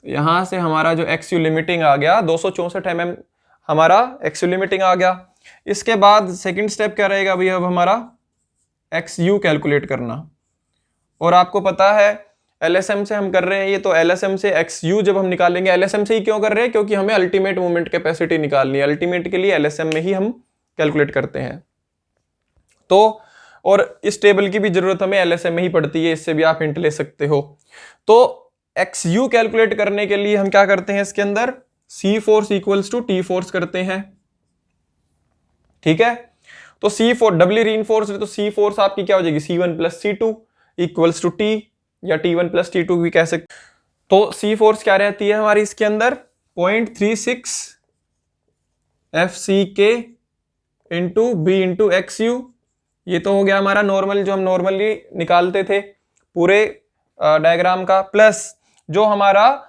तो यहां से हमारा जो XU लिमिटिंग आ गया 264 mm हमारा XU लिमिटिंग आ गया। इसके बाद सेकंड स्टेप क्या रहेगा भाई, अब हमारा XU कैलकुलेट करना। और आपको पता है LSM से हम कर रहे हैं ये, तो LSM से XU जब हम निकालेंगे, LSM से ही क्यों कर रहे हैं, क्योंकि हमें अल्टीमेट मूवमेंट कैपेसिटी निकालनी है। अल्टीमेट के लिए LSM में ही हम कैलकुलेट करते हैं। तो और इस टेबल की भी जरूरत हमें LSM में ही पड़ती है, इससे भी आप हिंट ले सकते हो। तो XU कैलकुलेट करने के लिए हम क्या करते हैं, इसके अंदर C force equals to T force करते हैं। ठीक है, तो C फोर्स डबली रीइंफोर्स्ड है, तो C फोर्स आपकी क्या हो जाएगी C1 plus C2 equals to T, या T1 प्लस T2 भी कह सकते। तो C फोर्स क्या रहती है हमारी इसके अंदर 0.36 FCK into B into XU। ये तो हो गया हमारा नॉर्मल, जो हम नॉर्मली निकालते थे पूरे डायग्राम का, प्लस जो हमारा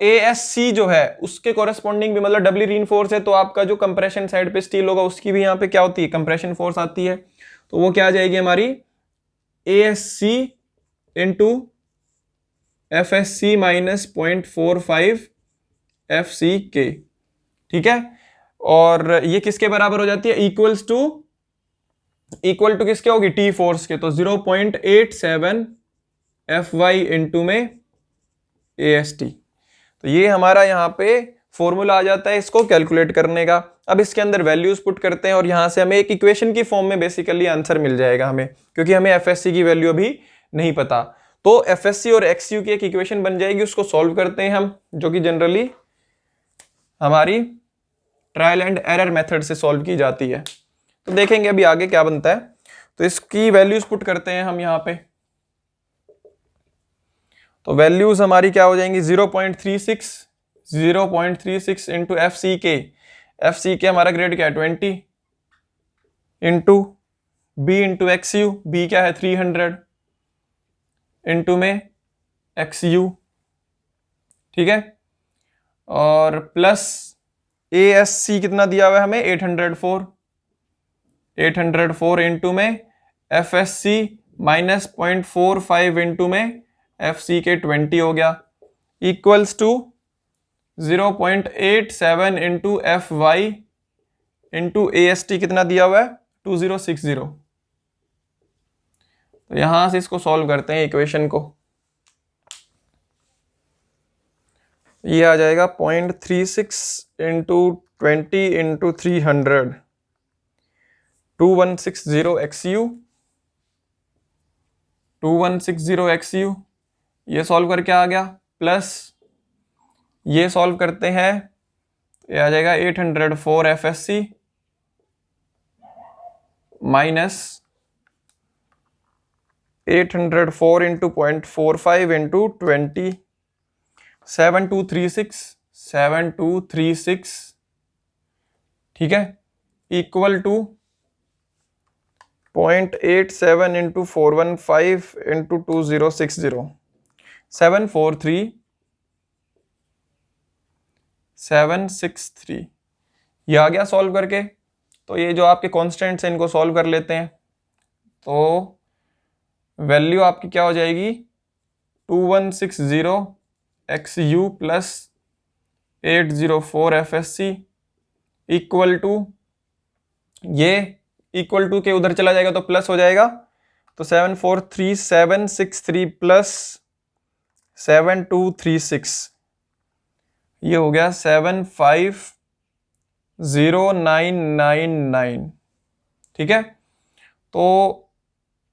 ASC जो है उसके कॉरेस्पॉन्डिंग भी, मतलब डबली रीइंफोर्स है, तो आपका जो कंप्रेशन साइड पे स्टील होगा उसकी भी यहाँ पे क्या होती है, कंप्रेशन फोर्स आती है। तो वो क्या आ जाएगी हमारी ASC into FSC minus 0.45 FCK। ठीक है, और ये किसके बराबर हो जाती है, इक्वल टू किसके होगी, T फोर्स के। तो 0.87 FY इंटू में AST। तो ये हमारा यहाँ पे फॉर्मूला आ जाता है इसको कैलकुलेट करने का। अब इसके अंदर वैल्यूज पुट करते हैं और यहां से हमें एक इक्वेशन की फॉर्म में बेसिकली आंसर मिल जाएगा हमें, क्योंकि हमें FSC की वैल्यू अभी नहीं पता। तो FSC और XU की एक इक्वेशन बन जाएगी, उसको सॉल्व करते हैं हम, जो कि जनरली हमारी ट्रायल एंड एरर मेथड से सॉल्व की जाती है। तो देखेंगे अभी आगे क्या बनता है। तो इसकी वैल्यूज पुट करते हैं हम यहाँ पे। तो वैल्यूज हमारी क्या हो जाएंगी 0.36 इंटू FCK हमारा ग्रेड क्या है 20 into B into XU, B क्या है 300 इंटू में XU। ठीक है, और प्लस ASC कितना दिया हुआ है हमें 804 इंटू में FSC माइनस 0.45 इंटू में FCK 20 हो गया, equals to 0.87 into FY into AST कितना दिया हुआ है 2060। तो यहां से इसको सॉल्व करते हैं इक्वेशन को। ये आ जाएगा 0.36 इंटू 20 इंटू 300, 2160 XU। ये सॉल्व करके आ गया, प्लस ये सॉल्व करते हैं, ये आ जाएगा 804 FSC माइनस 804 इंटू 0.45 इंटू 20, 7236। ठीक है, इक्वल टू 0.87 इंटू 415 इंटू 2060, 743 ये आ गया सॉल्व करके। तो ये जो आपके कॉन्स्टेंट्स हैं इनको सॉल्व कर लेते हैं। तो वैल्यू आपकी क्या हो जाएगी 2160 XU plus 804 FSC equal to, ये इक्वल टू के उधर चला जाएगा तो प्लस हो जाएगा, तो 743,763 प्लस 7236, ये हो गया 750999। ठीक है, तो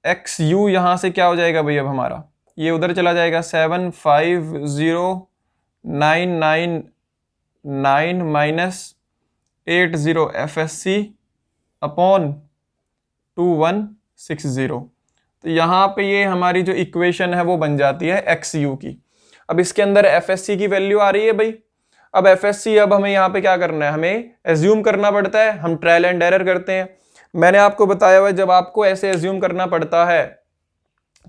XU यहाँ से क्या हो जाएगा भाई, अब हमारा ये उधर चला जाएगा 750,999 माइनस 80 FSC अपॉन 2160। तो यहाँ पे ये हमारी जो इक्वेशन है वो बन जाती है XU की। अब इसके अंदर FSC की वैल्यू आ रही है भाई। अब FSC, अब हमें यहाँ पे क्या करना है, हमें एज्यूम करना पड़ता है, हम ट्रायल एंड एरर करते हैं। मैंने आपको बताया हुआ जब आपको ऐसे एज्यूम करना पड़ता है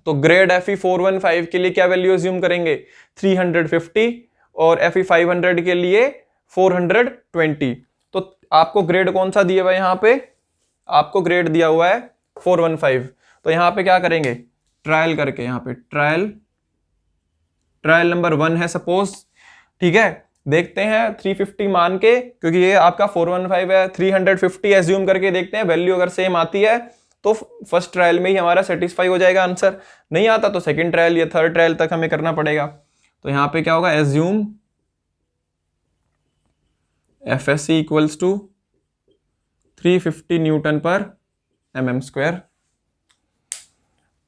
तो ग्रेड FE 415 के लिए क्या वैल्यू एज्यूम करेंगे 350 और FE 500 के लिए 420। तो आपको ग्रेड कौन सा दिया हुआ है, यहाँ पे आपको ग्रेड दिया हुआ है 415। तो यहाँ पे क्या करेंगे, ट्रायल करके, यहाँ पे ट्रायल नंबर 1 है सपोज। ठीक है, देखते हैं 350 मान के, क्योंकि ये आपका 415 है, 350 एज्यूम करके देखते हैं, वैल्यू अगर सेम आती है तो फर्स्ट ट्रायल में ही हमारा सेटिस्फाई हो जाएगा आंसर, नहीं आता तो सेकंड ट्रायल या थर्ड ट्रायल तक हमें करना पड़ेगा। तो यहाँ पे क्या होगा, assume FSC equals to 350 newton per mm²।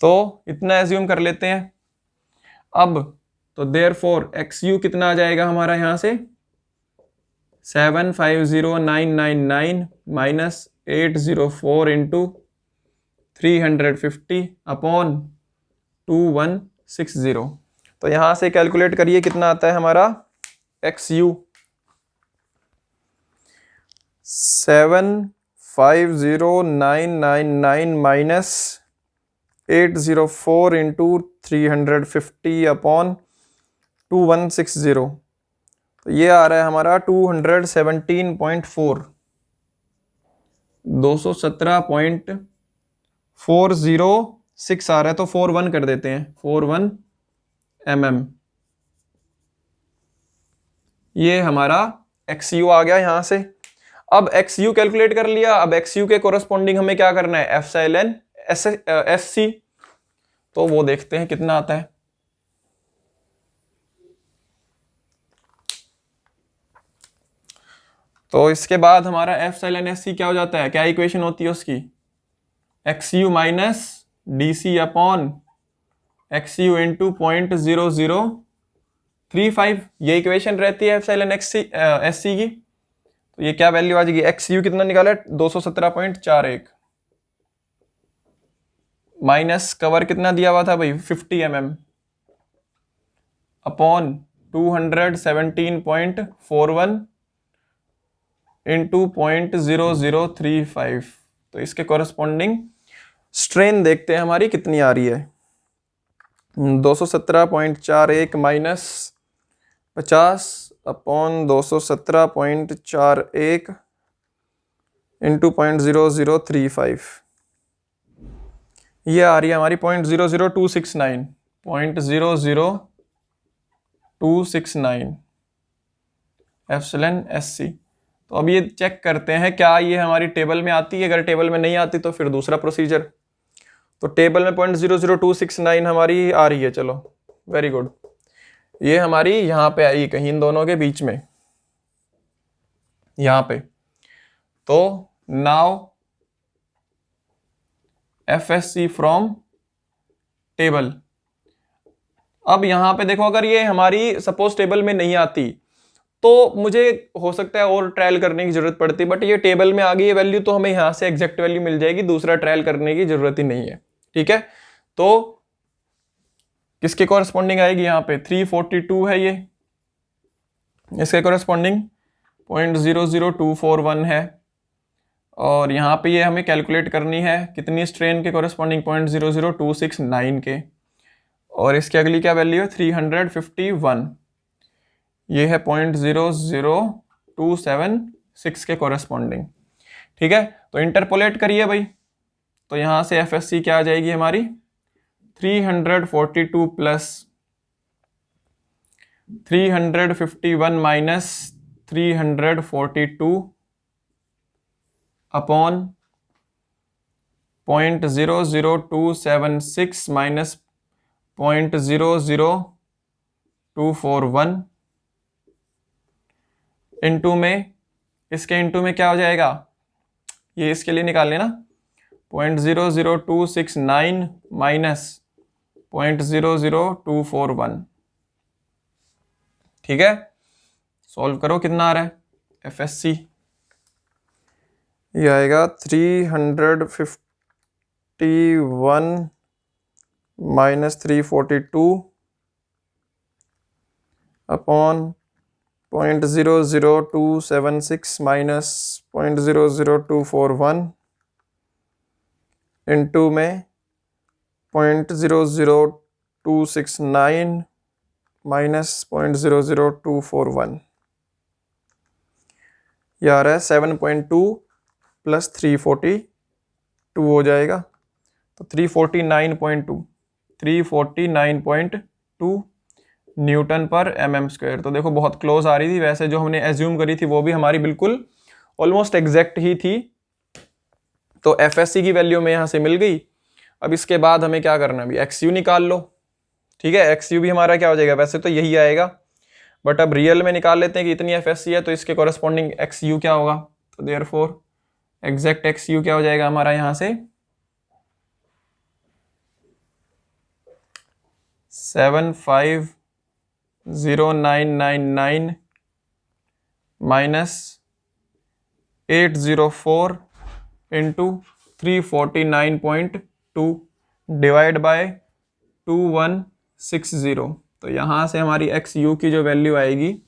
तो इतना एज्यूम कर लेते हैं। अब तो देयरफॉर XU कितना आ जाएगा हमारा, यहाँ से 750,999 माइनस 804 इंटू 350 अपॉन 2160। तो यहाँ से कैलकुलेट करिए कितना आता है हमारा XU, 750,999 माइनस 804 इंटू 350 अपॉन 2160। तो ये आ रहा है हमारा 217.4, 217.406 आ रहा है। तो 41 कर देते हैं, 41 mm। ये हमारा XU आ गया यहाँ से। अब XU कैलकुलेट कर लिया, अब XU के कोरस्पॉन्डिंग हमें क्या करना है, एप्सिलॉन SC। तो वो देखते हैं कितना आता है। तो इसके बाद हमारा एप्सिलॉन SC क्या हो जाता है, क्या इक्वेशन होती है उसकी, XU minus DC upon XU into 0.0035, ये इक्वेशन रहती है एप्सिलॉन SC की। तो ये क्या वैल्यू आ जाएगी, XU कितना निकाला है 217.41 माइनस कवर कितना दिया हुआ था भाई 50 mm अपॉन 217.41 इंटू 0.0035। तो इसके कॉरस्पॉन्डिंग स्ट्रेन देखते हैं हमारी कितनी आ रही है, 217.41 माइनस 50 अपॉन 217.41 इंटू 0.0035, ये आ रही है हमारी 0.00269, 0.00269 एप्सिलॉन SC। तो अब ये चेक करते हैं क्या ये हमारी टेबल में आती है, अगर टेबल में नहीं आती तो फिर दूसरा प्रोसीजर। तो टेबल में 0.00269 हमारी आ रही है, चलो वेरी गुड। ये हमारी यहाँ पे आई कहीं इन दोनों के बीच में, यहाँ पे। तो नाउ FSC फ्रॉम टेबल। अब यहाँ पे देखो, अगर ये हमारी सपोज टेबल में नहीं आती तो मुझे हो सकता है और ट्रायल करने की जरूरत पड़ती, बट ये टेबल में आ गई है वैल्यू तो हमें यहाँ से एग्जैक्ट वैल्यू मिल जाएगी, दूसरा ट्रायल करने की जरूरत ही नहीं है। ठीक है, तो किसके कॉरस्पॉन्डिंग आएगी, यहाँ पे 342 है ये, इसके कॉरस्पॉन्डिंग 0.00241 है। और यहाँ पे ये हमें कैलकुलेट करनी है कितनी स्ट्रेन के कॉरस्पॉन्डिंग 0.00269 के, और इसकी अगली क्या वैल्यू है 351, ये है 0.00276 के कॉरस्पॉन्डिंग। ठीक है, तो इंटरपोलेट करिए भाई। तो यहाँ से FSC क्या आ जाएगी हमारी 342 plus 351 minus 342 upon 0.00276 minus 0.00241 into में, इसके इंटू में क्या हो जाएगा, ये इसके लिए निकाल लेना 0.00269 माइनस 0.00241। ठीक है, सॉल्व करो कितना आ रहा है FSC, ये आएगा 351 माइनस 342 अपॉन 0.00276 माइनस 0.00241 इंटू में 0.00269 माइनस 0.00241, ये आ रहा है 7.2 प्लस 342 हो जाएगा, तो 349.2 न्यूटन पर mm स्क्वायर। तो देखो बहुत क्लोज आ रही थी, वैसे जो हमने एज्यूम करी थी वो भी हमारी बिल्कुल ऑलमोस्ट एग्जैक्ट ही थी। तो FSC की वैल्यू में यहाँ से मिल गई। अब इसके बाद हमें क्या करना है, अभी XU निकाल लो। ठीक है, XU भी हमारा क्या हो जाएगा, वैसे तो यही आएगा बट अब रियल में निकाल लेते हैं कि इतनी FSC है तो इसके कॉरेस्पॉन्डिंग XU क्या होगा। तो देयरफॉर एग्जैक्ट XU क्या हो जाएगा हमारा यहाँ से 750,999 माइनस 804 इंटू 349.2 डिवाइड बाय 2160। तो यहाँ से हमारी XU की जो वैल्यू आएगी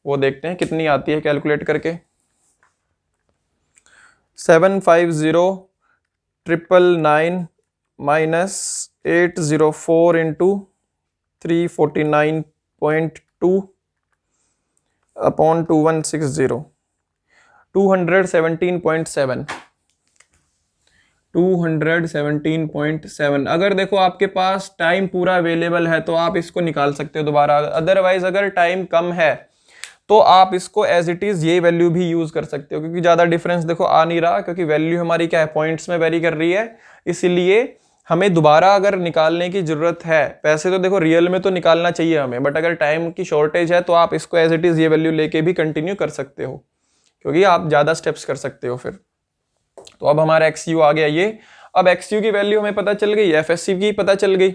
वो देखते हैं कितनी आती है कैलकुलेट करके। 750,999 माइनस 804 इंटू 349.2 अपॉन 2160, 217.7। 217.7। अगर देखो आपके पास टाइम पूरा अवेलेबल है तो आप इसको निकाल सकते हो दोबारा, अदरवाइज अगर टाइम कम है तो आप इसको एज इट इज ये वैल्यू भी यूज कर सकते हो, क्योंकि ज्यादा डिफरेंस देखो आ नहीं रहा, क्योंकि वैल्यू हमारी क्या है पॉइंट्स में वेरी कर रही है, इसीलिए हमें दोबारा अगर निकालने की जरूरत है। वैसे तो देखो रियल में तो निकालना चाहिए हमें, बट अगर टाइम की शॉर्टेज है तो आप इसको एज इट इज ये वैल्यू लेके भी कंटिन्यू कर सकते हो, क्योंकि आप ज्यादा स्टेप्स कर सकते हो फिर। तो अब हमारा XU आ गया ये। अब XU की वैल्यू हमें पता चल गई, FSC की पता चल गई।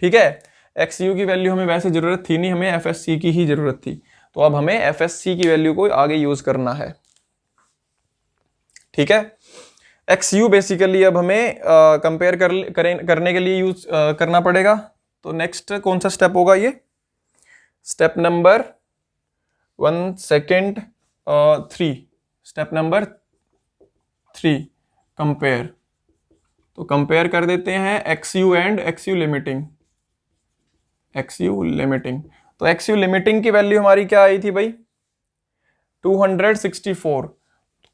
ठीक है, XU की वैल्यू हमें वैसे जरूरत थी नहीं, हमें FSC की ही जरूरत थी। तो अब हमें FSC की वैल्यू को आगे यूज करना है। ठीक है, XU बेसिकली अब हमें कंपेयर करने के लिए यूज करना पड़ेगा। तो नेक्स्ट कौन सा स्टेप होगा, ये step number 3, step number 3 compare. तो कंपेयर कर देते हैं XU and XU limiting. XU limiting, तो XU लिमिटिंग की वैल्यू हमारी क्या आई थी भाई 264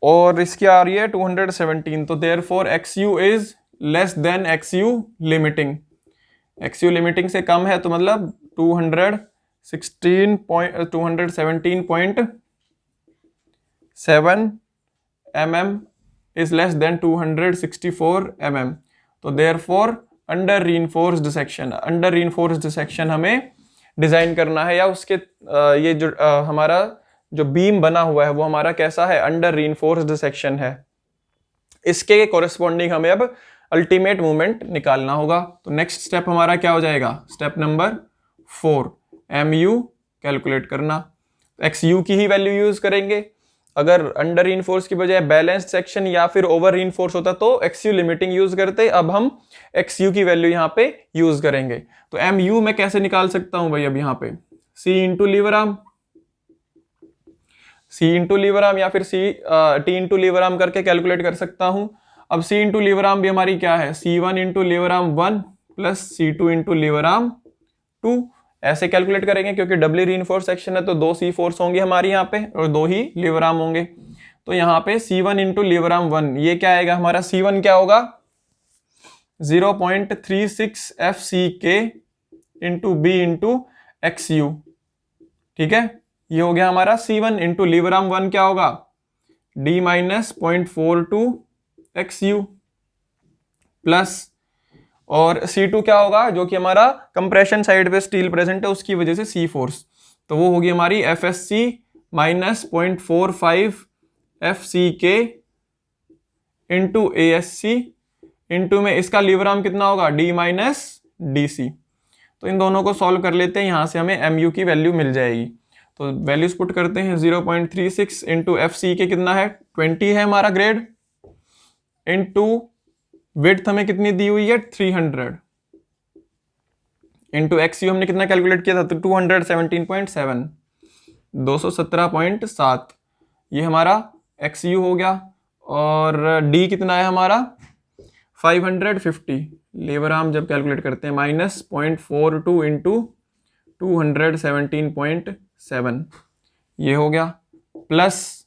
और इसकी आ रही है 217। तो therefore XU is less than XU limiting. XU limiting से कम है तो मतलब 217.7 mm is less than 264 mm। तो देयरफॉर अंडर रीइंफोर्स्ड सेक्शन हमें डिजाइन करना है, या उसके ये जो हमारा जो बीम बना हुआ है वो हमारा कैसा है, अंडर रीइंफोर्स्ड सेक्शन है। इसके कोरेस्पॉन्डिंग हमें अब अल्टीमेट मूवमेंट निकालना होगा। तो नेक्स्ट स्टेप हमारा क्या हो जाएगा, स्टेप नंबर 4 MU कैलकुलेट करना। XU की ही वैल्यू यूज करेंगे। अगर अंडर रीइंफोर्स की बजाय बैलेंस्ड सेक्शन या फिर ओवर रीइंफोर्स होता तो XU लिमिटिंग यूज करते, अब हम XU की वैल्यू यहाँ पे यूज करेंगे। तो MU मैं कैसे निकाल सकता हूं भाई, अब यहाँ पे C इंटू लीवर आर्म, या फिर T इंटू लीवर आर्म करके कैलकुलेट कर सकता हूं। अब C इंटू लीवर आर्म भी हमारी क्या है, C1 into lever arm 1 plus C2 into lever arm 2, ऐसे कैलकुलेट करेंगे, क्योंकि डबली रीइंफोर्स सेक्शन है तो 2 C फोर्स होंगे हमारी यहाँ पे और 2 ही लीवर आर्म होंगे। तो यहाँ पे C1 इंटू लीवर आर्म 1, ये क्या आएगा हमारा, C1 क्या होगा 0.36 FCK into B into XU, ठीक है। ये हो गया हमारा C1 इंटू लीवर आर्म 1 क्या होगा, D माइनस 0.42 XU प्लस, और C2 क्या होगा, जो कि हमारा कंप्रेशन साइड पे स्टील प्रेजेंट है उसकी वजह से C फोर्स, तो वो होगी हमारी FSC minus 0.45 FCK into ASC into में इसका लीवर आर्म कितना होगा, D माइनस DC। तो इन दोनों को सॉल्व कर लेते हैं, यहां से हमें MU की वैल्यू मिल जाएगी। तो वैल्यूज पुट करते हैं, 0.36 इंटू FCK कितना है, 20 है हमारा ग्रेड, इंटू विड्थ हमें कितनी दी हुई है 300, इंटू XU हमने कितना कैलकुलेट किया था, तो 217.7, 217.7 ये हमारा XU हो गया, और D कितना है हमारा 550, लेबर आर्म जब कैलकुलेट करते हैं माइनस 0.42 इंटू 217.7 ये हो गया, प्लस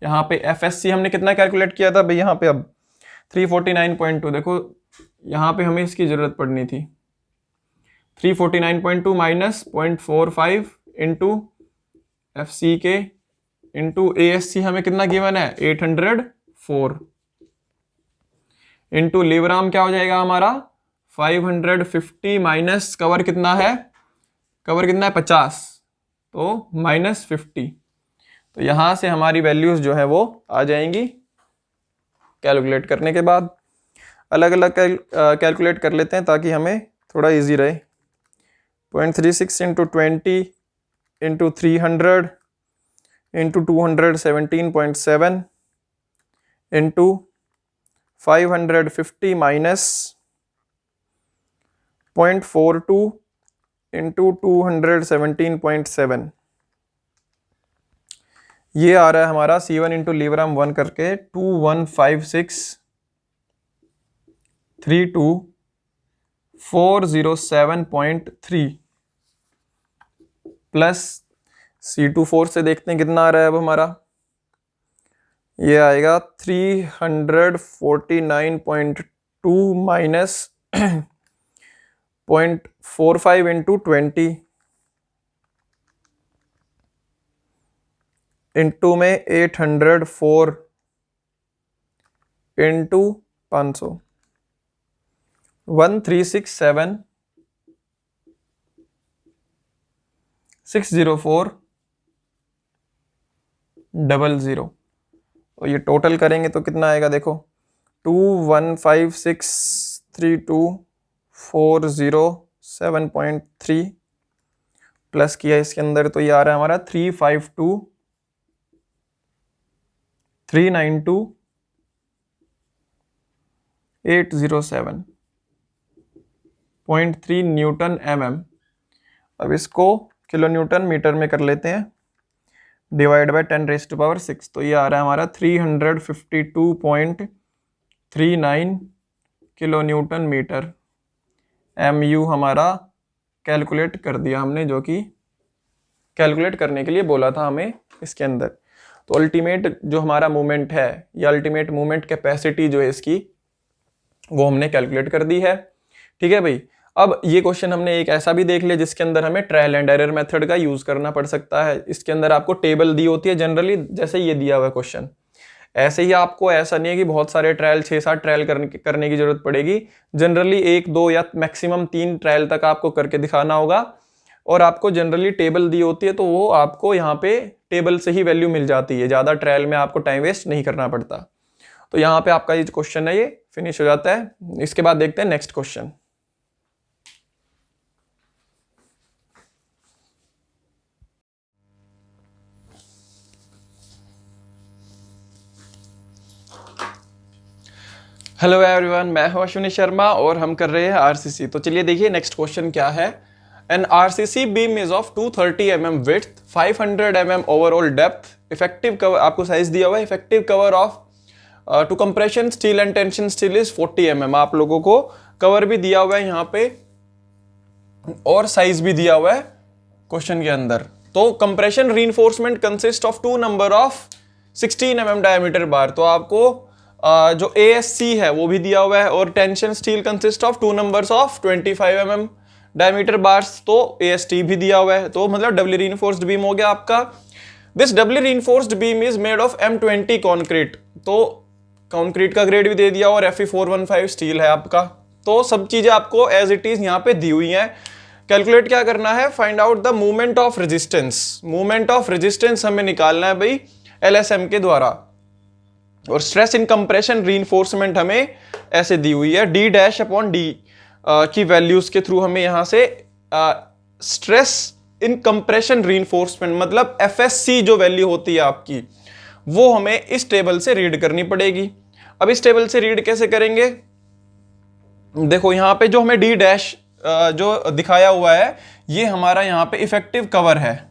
यहाँ पे FSC हमने कितना कैलकुलेट किया था भाई, यहाँ पे अब 349.2, देखो यहाँ पे हमें इसकी जरूरत पड़नी थी, 349.2 minus 0.45 into FCK into ASC हमें कितना गिवन है 804, इंटू लीवर आर्म क्या हो जाएगा हमारा 550 माइनस कवर कितना है, कवर कितना है 50, तो माइनस 50। तो यहां से हमारी वैल्यूज जो है वो आ जाएंगी। कैलकुलेट करने के बाद अलग अलग कैलकुलेट कर लेते हैं ताकि हमें थोड़ा इजी रहे। 0.36 into 20 into 300 into 217.7 into 550 minus 0.42 into 217.7, ये आ रहा है हमारा C1 इंटू लीवर आर्म 1 करके 215632,407.3 प्लस C2 4 से देखते हैं कितना आ रहा है अब हमारा, ये आएगा 349.2 माइनस 0.45 इंटू 20 इंटू में 804 इंटू 500, 136760400, और ये टोटल करेंगे तो कितना आएगा देखो, 215632407.3 प्लस किया इसके अंदर तो ये आ रहा है हमारा 352,392,807.3 न्यूटन mm। अब इसको किलो न्यूटन मीटर में कर लेते हैं, डिवाइड बाय 10⁶, तो ये आ रहा है हमारा 352.39 किलो न्यूटन मीटर। MU हमारा कैलकुलेट कर दिया हमने, जो कि कैलकुलेट करने के लिए बोला था हमें इसके अंदर। तो अल्टीमेट जो हमारा मूवमेंट है या अल्टीमेट मूवमेंट कैपेसिटी जो है इसकी, वो हमने कैलकुलेट कर दी है। ठीक है भाई। अब ये क्वेश्चन हमने एक ऐसा भी देख लिया जिसके अंदर हमें ट्रायल एंड एरर मेथड का यूज करना पड़ सकता है। इसके अंदर आपको टेबल दी होती है जनरली, जैसे ये दिया हुआ क्वेश्चन, ऐसे ही आपको ऐसा नहीं है कि बहुत सारे ट्रायल 6-7 ट्रायल करने की जरूरत पड़ेगी। जनरली 1-2 या मैक्सिमम 3 ट्रायल तक आपको करके दिखाना होगा, और आपको जनरली टेबल दी होती है तो वो आपको यहाँ पे टेबल से ही वैल्यू मिल जाती है, ज़्यादा ट्रायल में आपको टाइम वेस्ट नहीं करना पड़ता। तो यहाँ पे आपका ये क्वेश्चन है ये फिनिश हो जाता है। इसके बाद देखते हैं नेक्स्ट क्वेश्चन। हेलो एवरीवन, मैं हूं अश्विनी शर्मा और हम कर रहे हैं आरसीसी। तो चलिए देखिए नेक्स्ट क्वेश्चन क्या है। An RCC beam is of 230 mm width, 500 mm overall depth, effective cover आपको साइज दिया हुआ है, effective cover of to compression steel and tension steel is 40 mm। आप लोगों को कवर भी दिया हुआ है यहाँ पे और साइज भी दिया हुआ है क्वेश्चन के अंदर। तो compression reinforcement consist of 2 number of 16 mm diameter bar. तो आपको जो ASC है वो भी दिया हुआ है, और tension steel consist of 2 numbers of 25 mm diameter bars, तो AST भी दिया हुआ है, तो मतलब डबली रीइंफोर्स्ड बीम हो गया आपका। This doubly reinforced beam is made of M20 concrete, तो कॉन्क्रीट का ग्रेड भी दे दिया, और Fe415 स्टील है आपका। तो सब चीजें आपको एज इट इज यहाँ पे दी हुई हैं। कैलकुलेट क्या करना है, find out the movement of resistance. Movement of resistance हमें निकालना है भाई LSM के द्वारा, और स्ट्रेस इन कंप्रेशन रीइंफोर्समेंट हमें ऐसे दी हुई है D' की वैल्यूज के थ्रू हमें यहां से स्ट्रेस इन कंप्रेशन रीइंफोर्समेंट मतलब FSC जो वैल्यू होती है आपकी, वो हमें इस टेबल से रीड करनी पड़ेगी। अब इस टेबल से रीड कैसे करेंगे, देखो यहां पे जो हमें D' जो दिखाया हुआ है, ये हमारा यहां पे इफेक्टिव कवर है।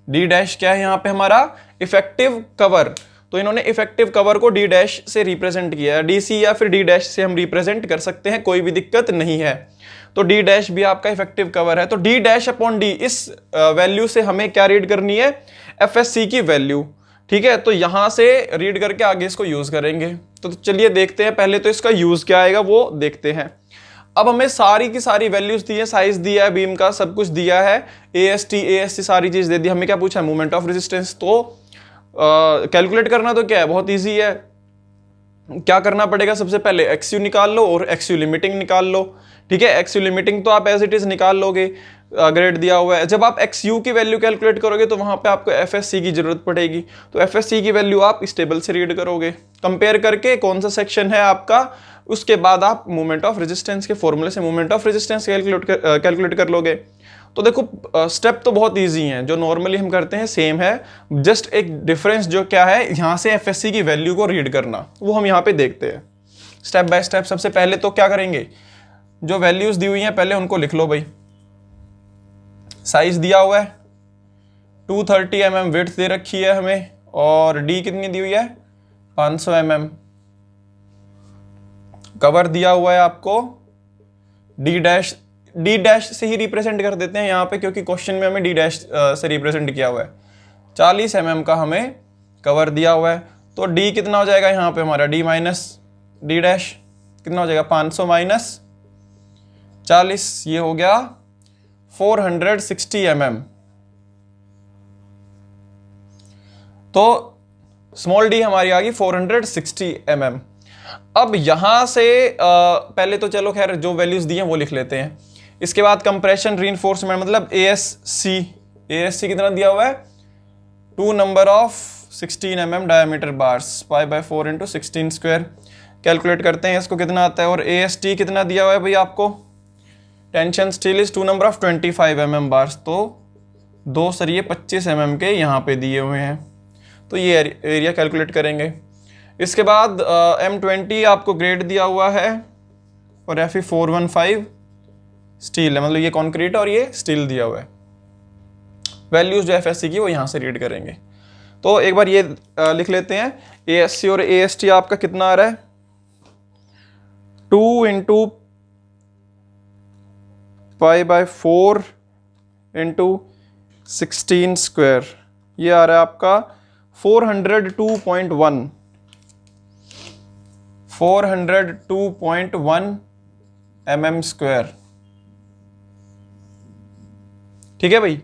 D' क्या है यहां पे हमारा इफेक्टिव कवर, तो इन्होंने इफेक्टिव कवर को D' से रिप्रेजेंट किया है। DC या फिर D' से हम रिप्रेजेंट कर सकते हैं, कोई भी दिक्कत नहीं है। तो D' भी आपका इफेक्टिव कवर है, तो D' इस वैल्यू से हमें क्या रीड करनी है, FSC की वैल्यू। ठीक है, तो यहां से रीड करके आगे इसको यूज करेंगे। तो चलिए देखते हैं, पहले तो इसका यूज क्या आएगा वो देखते हैं। अब हमें सारी की सारी वैल्यूज दी है, साइज दिया है बीम का, सब कुछ दिया है, AST सारी चीज दे दी। हमें क्या पूछा है, मूवमेंट ऑफ रेजिस्टेंस। तो कैलकुलेट करना तो क्या है, बहुत इजी है। क्या करना पड़ेगा, सबसे पहले XU निकाल लो और XU लिमिटिंग निकाल लो। ठीक है, XU लिमिटिंग तो आप एज इट इज निकाल लोगे, ग्रेड दिया हुआ है। जब आप XU की वैल्यू कैलकुलेट करोगे तो वहां पे आपको FSC की जरूरत पड़ेगी, तो FSC की वैल्यू आप इस टेबल से रीड करोगे, कंपेयर करके कौन सा सेक्शन है आपका, उसके बाद आप मूवमेंट ऑफ रेजिस्टेंस के फॉर्मूले से मूवमेंट ऑफ रेजिस्टेंस कैलकुलेट कर लोगे। तो देखो स्टेप तो बहुत इजी हैं, जो नॉर्मली हम करते हैं सेम है, जस्ट एक डिफरेंस जो क्या है, यहाँ से FSC की वैल्यू को रीड करना, वो हम यहाँ पे देखते हैं स्टेप बाय स्टेप। सबसे पहले तो क्या करेंगे, जो वैल्यूज दी हुई हैं पहले उनको लिख लो भाई। साइज दिया हुआ है 230 mm, विड्थ दे रखी है हमें, और D कितनी दी हुई है 500 mm। कवर दिया हुआ है आपको D' से ही रिप्रेजेंट कर देते हैं यहाँ पे, क्योंकि क्वेश्चन में हमें D' से रिप्रेजेंट किया हुआ है। 40 mm का हमें कवर दिया हुआ है, तो D कितना हो जाएगा यहाँ पे हमारा, D माइनस D' कितना हो जाएगा 500 माइनस 40, ये हो गया 460 mm। तो स्मॉल d हमारी आ गई 460 mm। अब यहां से पहले तो चलो खैर जो वैल्यूज दी हैं वो लिख लेते हैं। इसके बाद कंप्रेशन रीइंफोर्समेंट मतलब ASC कितना दिया हुआ है, 2 number of 16 mm diameter bars, π/4 × 16 square. Calculate करते हैं इसको कितना आता है, और AST कितना दिया हुआ है भाई आपको, tension steel is 2 number of 25 mm bars, तो 2 सरिये 25 mm के यहाँ पे दिए हुए हैं, तो ये एरिया कैलकुलेट करेंगे। इसके बाद M20 आपको ग्रेड दिया हुआ है, और Fe415 स्टील है, मतलब ये कॉन्क्रीट और ये स्टील दिया हुआ है। वैल्यूज जो FSC की वो यहाँ से रीड करेंगे। तो एक बार ये लिख लेते हैं, ASC और AST आपका कितना आ रहा है, 2 × π/4 × 16 स्क्वायर, ये आ रहा है आपका 402.1 mm स्क्वायर। ठीक है भाई,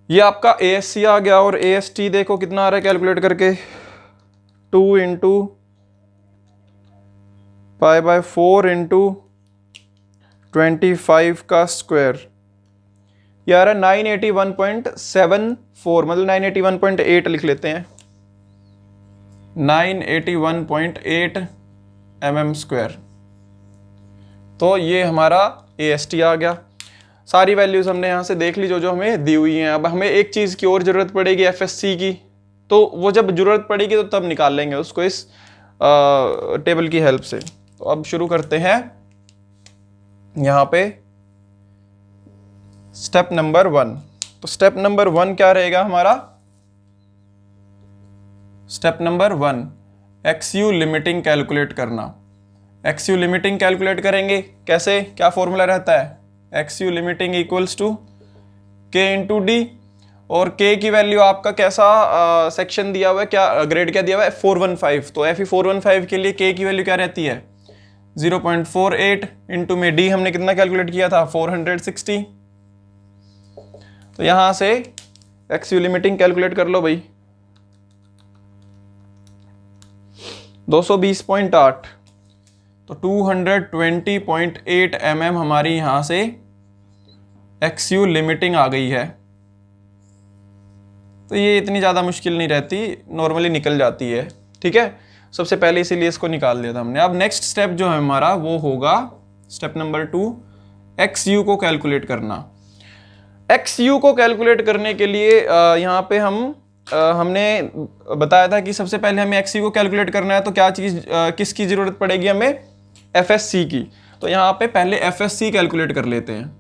ये आपका ASC आ गया, और AST देखो कितना आ रहा है कैलकुलेट करके, 2 × π/4 × 25 का स्क्वायर, ये आ रहा है 981.74, मतलब 981.8 लिख लेते हैं, 981.8 mm स्क्वायर। तो ये हमारा AST आ गया। सारी वैल्यूज हमने यहाँ से देख ली जो जो हमें दी हुई हैं। अब हमें एक चीज़ की और ज़रूरत पड़ेगी FSC की, तो वो जब ज़रूरत पड़ेगी तो तब निकाल लेंगे उसको इस टेबल की हेल्प से। तो अब शुरू करते हैं यहाँ पे स्टेप नंबर 1। तो स्टेप नंबर 1 क्या रहेगा हमारा, step number 1 XU limiting calculate करना। XU लिमिटिंग कैलकुलेट करेंगे कैसे, क्या फॉर्मूला रहता है, XU limiting equals to K × D, और के की वैल्यू आपका कैसा सेक्शन दिया हुआ है, क्या ग्रेड क्या दिया हुआ है, 415। तो FE 415 के लिए के की वैल्यू क्या रहती है 0.48 इंटू में डी हमने कितना कैलकुलेट किया था 460। तो यहां से XU लिमिटिंग कैलकुलेट कर लो भाई 220.8, तो 220.8 mm हमारी यहां से XU लिमिटिंग आ गई है। तो ये इतनी ज़्यादा मुश्किल नहीं रहती, नॉर्मली निकल जाती है। ठीक है, सबसे पहले इसीलिए इसको निकाल दिया था हमने। अब नेक्स्ट स्टेप जो है हमारा वो होगा स्टेप नंबर 2, XU को कैलकुलेट करना। XU को कैलकुलेट करने के लिए यहाँ पे हमने बताया था कि सबसे पहले हमें XU को कैलकुलेट करना है तो क्या चीज़ किसकी ज़रूरत पड़ेगी हमें, FSC की। तो यहाँ पे पहले FSC कैलकुलेट कर लेते हैं,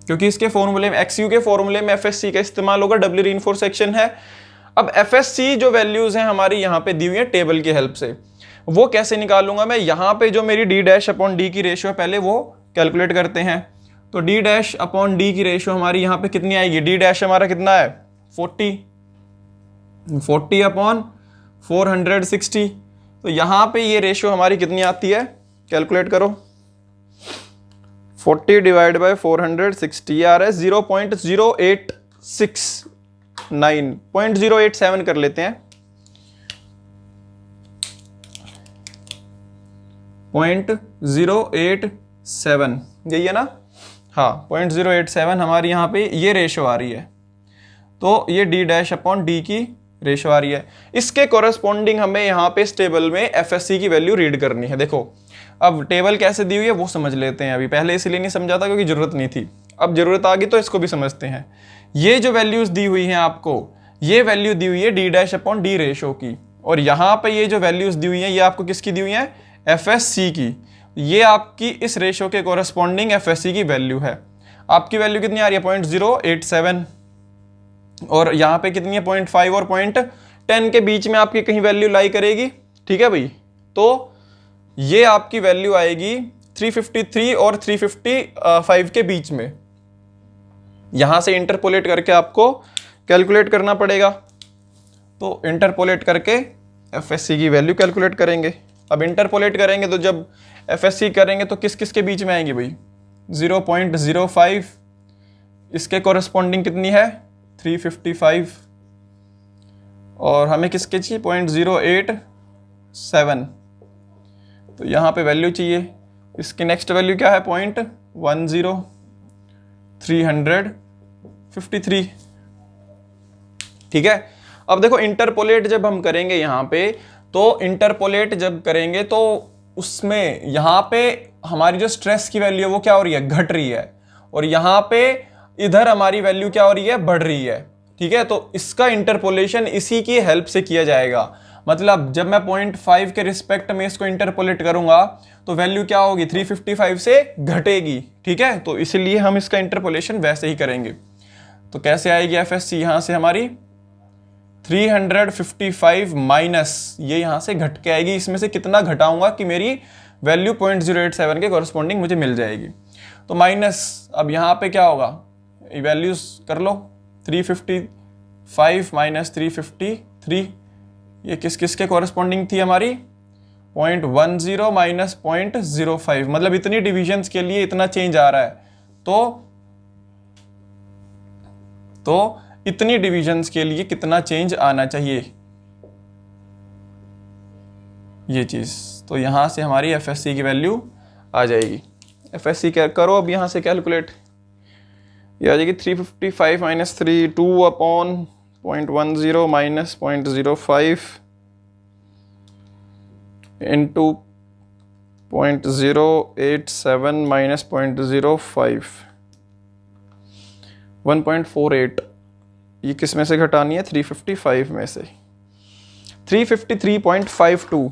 क्योंकि इसके फॉर्मूले में XU के फॉर्मूले में FSC का इस्तेमाल होगा, डबली रीइंफोर्स सेक्शन है। अब FSC जो वैल्यूज हैं हमारी यहाँ पे दी हुई है टेबल की हेल्प से, वो कैसे निकालूंगा मैं, यहाँ पे जो मेरी D' की रेशियो है पहले वो कैलकुलेट करते हैं। तो D' की रेशियो हमारी यहाँ पे कितनी आएगी, D' हमारा कितना है 40/460। तो यहाँ पे ये रेशियो हमारी कितनी आती है, कैलकुलेट करो, 40 डिवाइड बाय 460 आ रहा है 0.086, 0.087 कर लेते हैं, 0.087 यही है ना, हाँ 0.087 हमारी यहाँ पे ये रेशो आ रही है। तो ये D' की रेशो आ रही है। इसके कोरस्पॉन्डिंग हमें यहाँ पे इस टेबल में FSC की वैल्यू रीड करनी है। देखो अब टेबल कैसे दी हुई है वो समझ लेते हैं। अभी पहले इसलिए नहीं समझा था क्योंकि जरूरत नहीं थी, अब जरूरत आ गई तो इसको भी समझते हैं। ये जो वैल्यूज दी हुई हैं आपको, ये वैल्यू दी हुई है D' रेशो की, और यहाँ पे ये जो वैल्यूज दी हुई हैं ये आपको किसकी दी हुई है, FSC की। ये आपकी इस रेशो के कोरस्पॉन्डिंग FSC की वैल्यू है। आपकी वैल्यू कितनी आ रही है 0.087, और यहाँ पे कितनी है 0.5 और 0.10 के बीच में आपकी कहीं वैल्यू लाई करेगी। ठीक है भाई, तो ये आपकी वैल्यू आएगी 353 और 355 के बीच में। यहां से इंटरपोलेट करके आपको कैलकुलेट करना पड़ेगा। तो इंटरपोलेट करके FSC की वैल्यू कैलकुलेट करेंगे। अब इंटरपोलेट करेंगे तो जब FSC करेंगे तो किस किस के बीच में आएंगे भाई, 0.05, इसके कोरस्पॉन्डिंग कितनी है 355, और हमें किसके चाहिए 0.087, तो यहाँ पे वैल्यू चाहिए। इसकी नेक्स्ट वैल्यू क्या है 0.10353। ठीक है, अब देखो इंटरपोलेट जब हम करेंगे यहाँ पे, तो इंटरपोलेट जब करेंगे तो उसमें यहाँ पे हमारी जो स्ट्रेस की वैल्यू है वो क्या हो रही है, घट रही है, और यहाँ पे इधर हमारी वैल्यू क्या हो रही है, बढ़ रही है। ठीक है, तो इसका इंटरपोलेशन इसी की हेल्प से किया जाएगा। मतलब जब मैं 0.5 के रिस्पेक्ट में इसको इंटरपोलेट करूंगा तो वैल्यू क्या होगी 355 से घटेगी। ठीक है, तो इसलिए हम इसका इंटरपोलेशन वैसे ही करेंगे। तो कैसे आएगी FSC, यहां से हमारी 355 माइनस ये यहां से घट के आएगी। इसमें से कितना घटाऊंगा कि मेरी वैल्यू 0.087 के कॉरस्पॉन्डिंग मुझे मिल जाएगी। तो माइनस, अब यहाँ पे क्या होगा, वैल्यूज कर लो, 355 माइनस 353, ये किस किस के कॉरस्पॉन्डिंग थी हमारी 0.10 माइनस 0.05, मतलब इतनी डिविजन्स के लिए इतना चेंज आ रहा है। तो इतनी डिविजन्स के लिए कितना चेंज आना चाहिए, ये चीज। तो यहां से हमारी FSC की वैल्यू आ जाएगी। FSC क्या करो अब यहां से कैलकुलेट, ये आ जाएगी 355 माइनस 3, 2/0.10 माइनस 0.05 इंटू 0.087 माइनस 0.05, 1.48। ये किस में से घटानी है, 355 में से। 353.52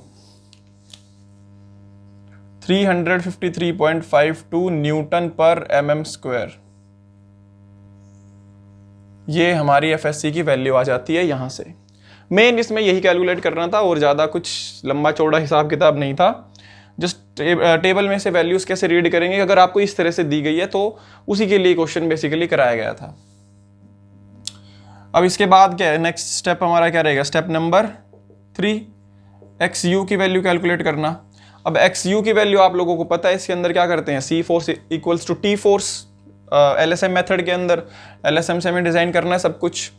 353.52 न्यूटन पर mm स्क्वायर, ये हमारी FSC की वैल्यू आ जाती है। यहां से मेन इसमें यही कैलकुलेट करना था, और ज़्यादा कुछ लंबा चौड़ा हिसाब किताब नहीं था। जस्ट टेबल में से वैल्यूज़ कैसे रीड करेंगे, अगर आपको इस तरह से दी गई है तो उसी के लिए क्वेश्चन बेसिकली कराया गया था। अब इसके बाद क्या है, नेक्स्ट स्टेप हमारा क्या रहेगा, स्टेप नंबर 3, एक्स यू की वैल्यू कैलकुलेट करना। अब एक्स यू की वैल्यू आप लोगों को पता है, इसके अंदर क्या करते हैं, C force equals to T force, LSM method के अंदर एलएसएम से हमें डिजाइन करना है सब कुछ।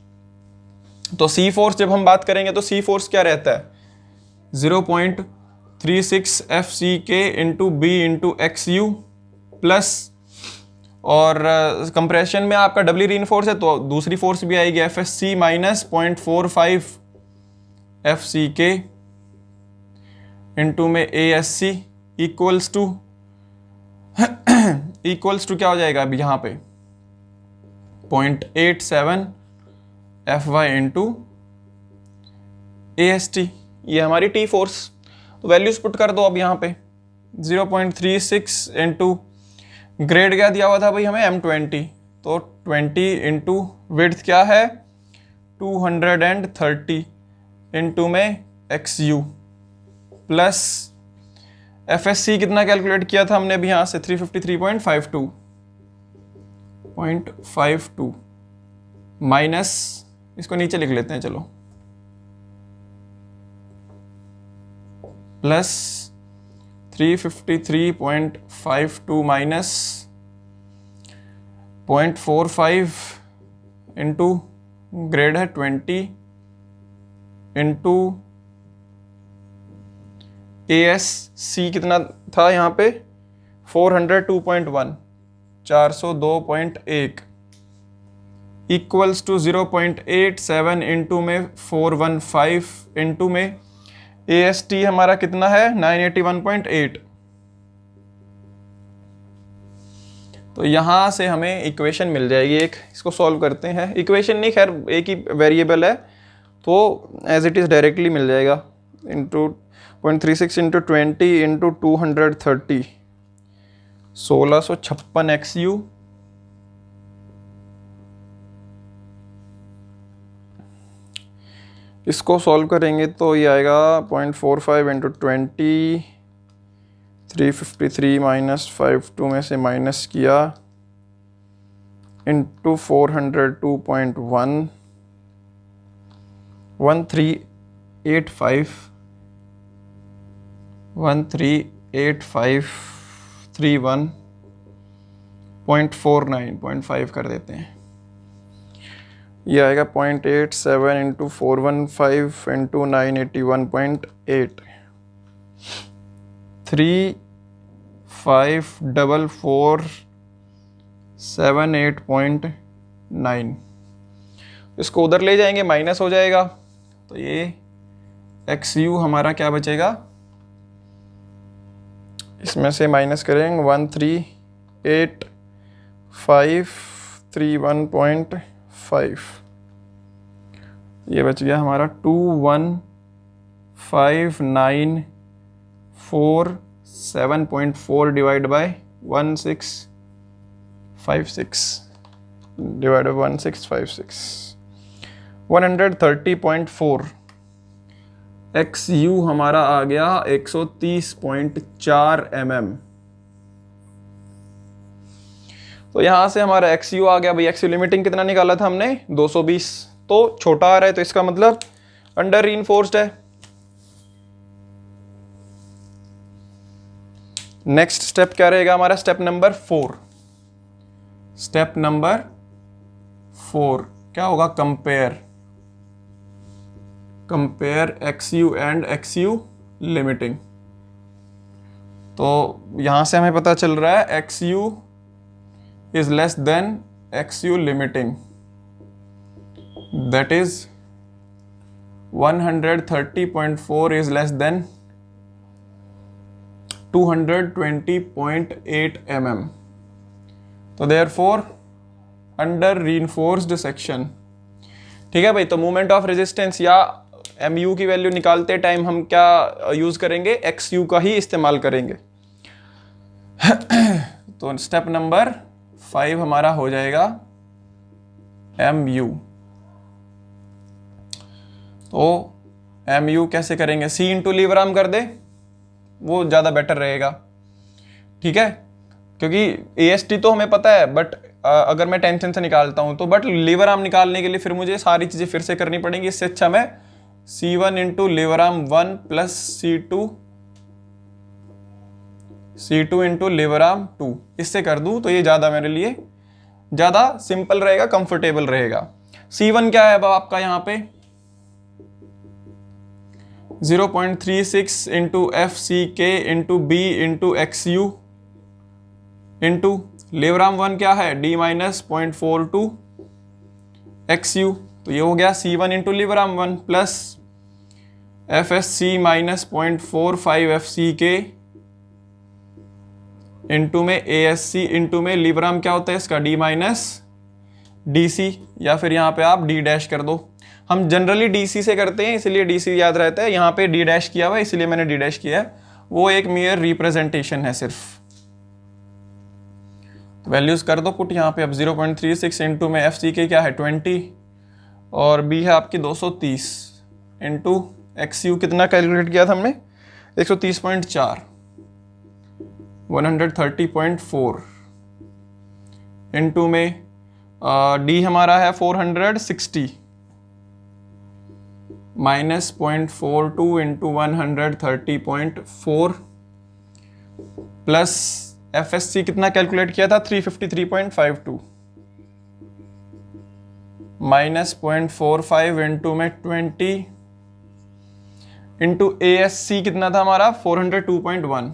तो सी फोर्स जब हम बात करेंगे तो सी फोर्स क्या रहता है, 0.36 F C K into B into X U plus, और कंप्रेशन में आपका डबली रीइंफोर्स है तो दूसरी फोर्स भी आएगी F S C minus 0.45 F C K into में A S C equals to क्या हो जाएगा अब यहाँ पे 0.87 F Y into A S T, ये हमारी टी फोर्स। तो वैल्यूज पुट कर दो अब यहाँ पे 0.36 इंटू ग्रेड क्या दिया हुआ था भाई हमें M20, तो 20 इंटू विड्थ क्या है 230 इंटू में X U plus F S C कितना कैलकुलेट किया था हमने अभी यहाँ से 353.52 माइनस, इसको नीचे लिख लेते हैं चलो, प्लस 353.52 माइनस 0.45 इंटू ग्रेड है 20 इंटू ए एस सी कितना था यहाँ पे 402.1 402.1 इक्वल्स टू 0.87 इंटू में 415 इंटू में ए एस टी हमारा कितना है 981.8। तो यहां से हमें इक्वेशन मिल जाएगी एक, इसको सॉल्व करते हैं, इक्वेशन नहीं खैर एक ही वेरिएबल है तो एज इट इज डायरेक्टली मिल जाएगा, into 0.36 into 20 into 230 1656 x you इसको सॉल्व करेंगे तो ये आएगा 0.45 इंटू 20 353 माइनस 52 में से माइनस किया इंटू 402.1 138531.49.5 कर देते हैं, ये आएगा 0.87 इंटू 415 इंटू 981.8 354478.9। इसको उधर ले जाएंगे माइनस हो जाएगा, तो ये एक्स यू हमारा क्या बचेगा, इसमें से माइनस करेंगे 1385331.5, ये बच गया हमारा 21594.7.4 divide by 1656 divide by 1656 130.4 x you हमारा आ गया 130.4 mm। तो यहां से हमारा एक्स यू आ गया भाई, एक्स यू लिमिटिंग कितना निकाला था हमने 220, तो छोटा आ रहा है तो इसका मतलब अंडर रीइंफोर्स्ड है। नेक्स्ट स्टेप क्या रहेगा हमारा, स्टेप नंबर 4। स्टेप नंबर 4 क्या होगा, compare x you and x you limiting. तो यहां से हमें पता चल रहा है x you is less than x you limiting, that is 130.4 is less than 220.8 mm। तो therefore under reinforced section, ठीक है भाई। तो मोमेंट ऑफ रेजिस्टेंस या mu की वैल्यू निकालते टाइम हम क्या यूज करेंगे, xu का ही इस्तेमाल करेंगे। तो स्टेप नंबर 5 हमारा हो जाएगा mu। तो mu कैसे करेंगे, c इंटू लीवर आर्म कर दे, वो ज़्यादा बेटर रहेगा, ठीक है, क्योंकि AST तो हमें पता है बट अगर मैं टेंशन से निकालता हूँ तो, बट लीवर आर्म निकालने के लिए फिर मुझे सारी चीज़ें फिर से करनी पड़ेंगी। इससे अच्छा मैं C1 into lever arm 1 plus C2 into lever arm 2 इससे कर दूँ तो ये ज़्यादा मेरे लिए ज़्यादा सिंपल रहेगा, कंफर्टेबल रहेगा। C1 क्या है अब आपका यहाँ पे 0.36 into FCK into B into XU into lever arm 1 क्या है D माइनस 0.42 XU, तो ये हो गया C1 into lever arm 1 plus FSC minus 0.45 FCK into में ASC इंटू में लीवर आर्म क्या होता है इसका D माइनस DC, या फिर यहाँ पे आप D डैश कर दो। हम जनरली DC से करते हैं इसलिए DC याद रहता है, यहाँ पे D डैश किया हुआ है इसलिए मैंने D डैश किया है, वो एक मेयर रिप्रेजेंटेशन है सिर्फ। वैल्यूज कर दो पुट यहाँ पे। अब 0.36 इंटू में FCK क्या है 20 और B है आपकी 230 इंटू XU कितना कैलकुलेट किया था हमने 130.4 130.4 इंटू में D हमारा है 460 माइनस 0.42 इंटू 130.4 प्लस FSC कितना कैलकुलेट किया था 353.52 माइनस 0.45 इंटू में 20 इंटू ASC कितना था हमारा 402.1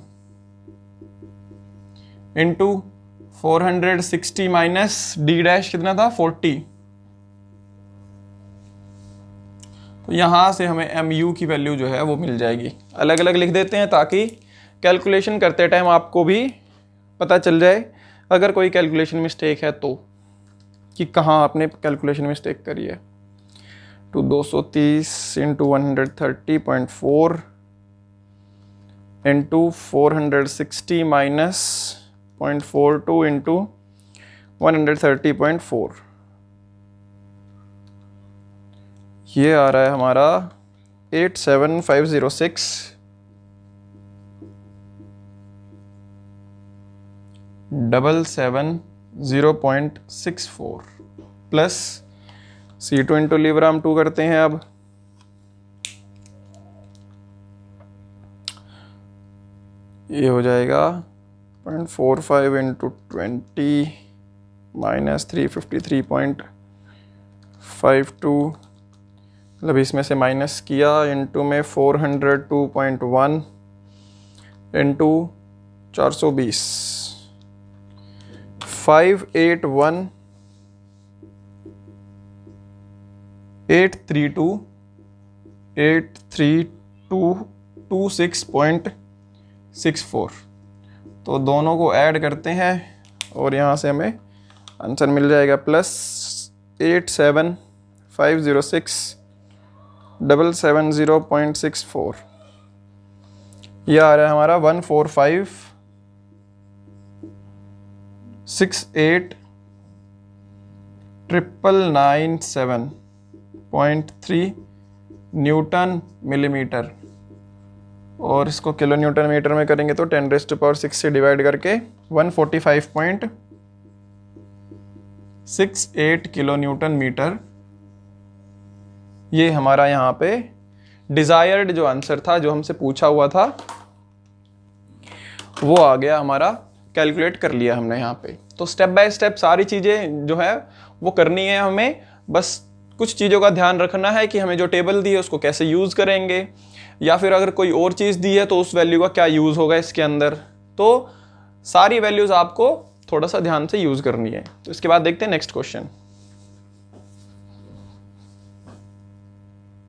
इंटू 460 माइनस D डैश कितना था 40। तो यहाँ से हमें MU की वैल्यू जो है वो मिल जाएगी। अलग अलग लिख देते हैं ताकि कैलकुलेशन करते टाइम आपको भी पता चल जाए अगर कोई कैलकुलेशन मिस्टेक है तो, कि कहाँ आपने कैलकुलेशन मिस्टेक करी है। तो 230 इंटू 130.4 इंटू 460 माइनस 0.42 इंटू 130.4, ये आ रहा है हमारा 87506 770.64 plus C2 into lever arm 2 करते हैं। अब ये हो जाएगा 0.45 इंटू 20 माइनस 353.52, मतलब इसमें से माइनस किया इंटू में 402.1 इंटू 420 581,832,832,26.64। तो दोनों को ऐड करते हैं और यहाँ से हमें आंसर मिल जाएगा प्लस 87506,770.64। यह आ रहा है हमारा 145,68997.3 न्यूटन मिलीमीटर, और इसको किलो न्यूटन मीटर में करेंगे तो 10⁶ से डिवाइड करके 145.68 किलो न्यूटन मीटर। ये हमारा यहाँ पे डिजायर्ड जो आंसर था, जो हमसे पूछा हुआ था, वो आ गया हमारा, कैलकुलेट कर लिया हमने यहाँ पे। तो स्टेप बाय स्टेप सारी चीज़ें जो है वो करनी है हमें, बस कुछ चीज़ों का ध्यान रखना है कि हमें जो टेबल दी है उसको कैसे यूज़ करेंगे, या फिर अगर कोई और चीज़ दी है तो उस वैल्यू का क्या यूज़ होगा इसके अंदर। तो सारी वैल्यूज़ आपको थोड़ा सा ध्यान से यूज़ करनी है। तो इसके बाद देखते हैं नेक्स्ट क्वेश्चन।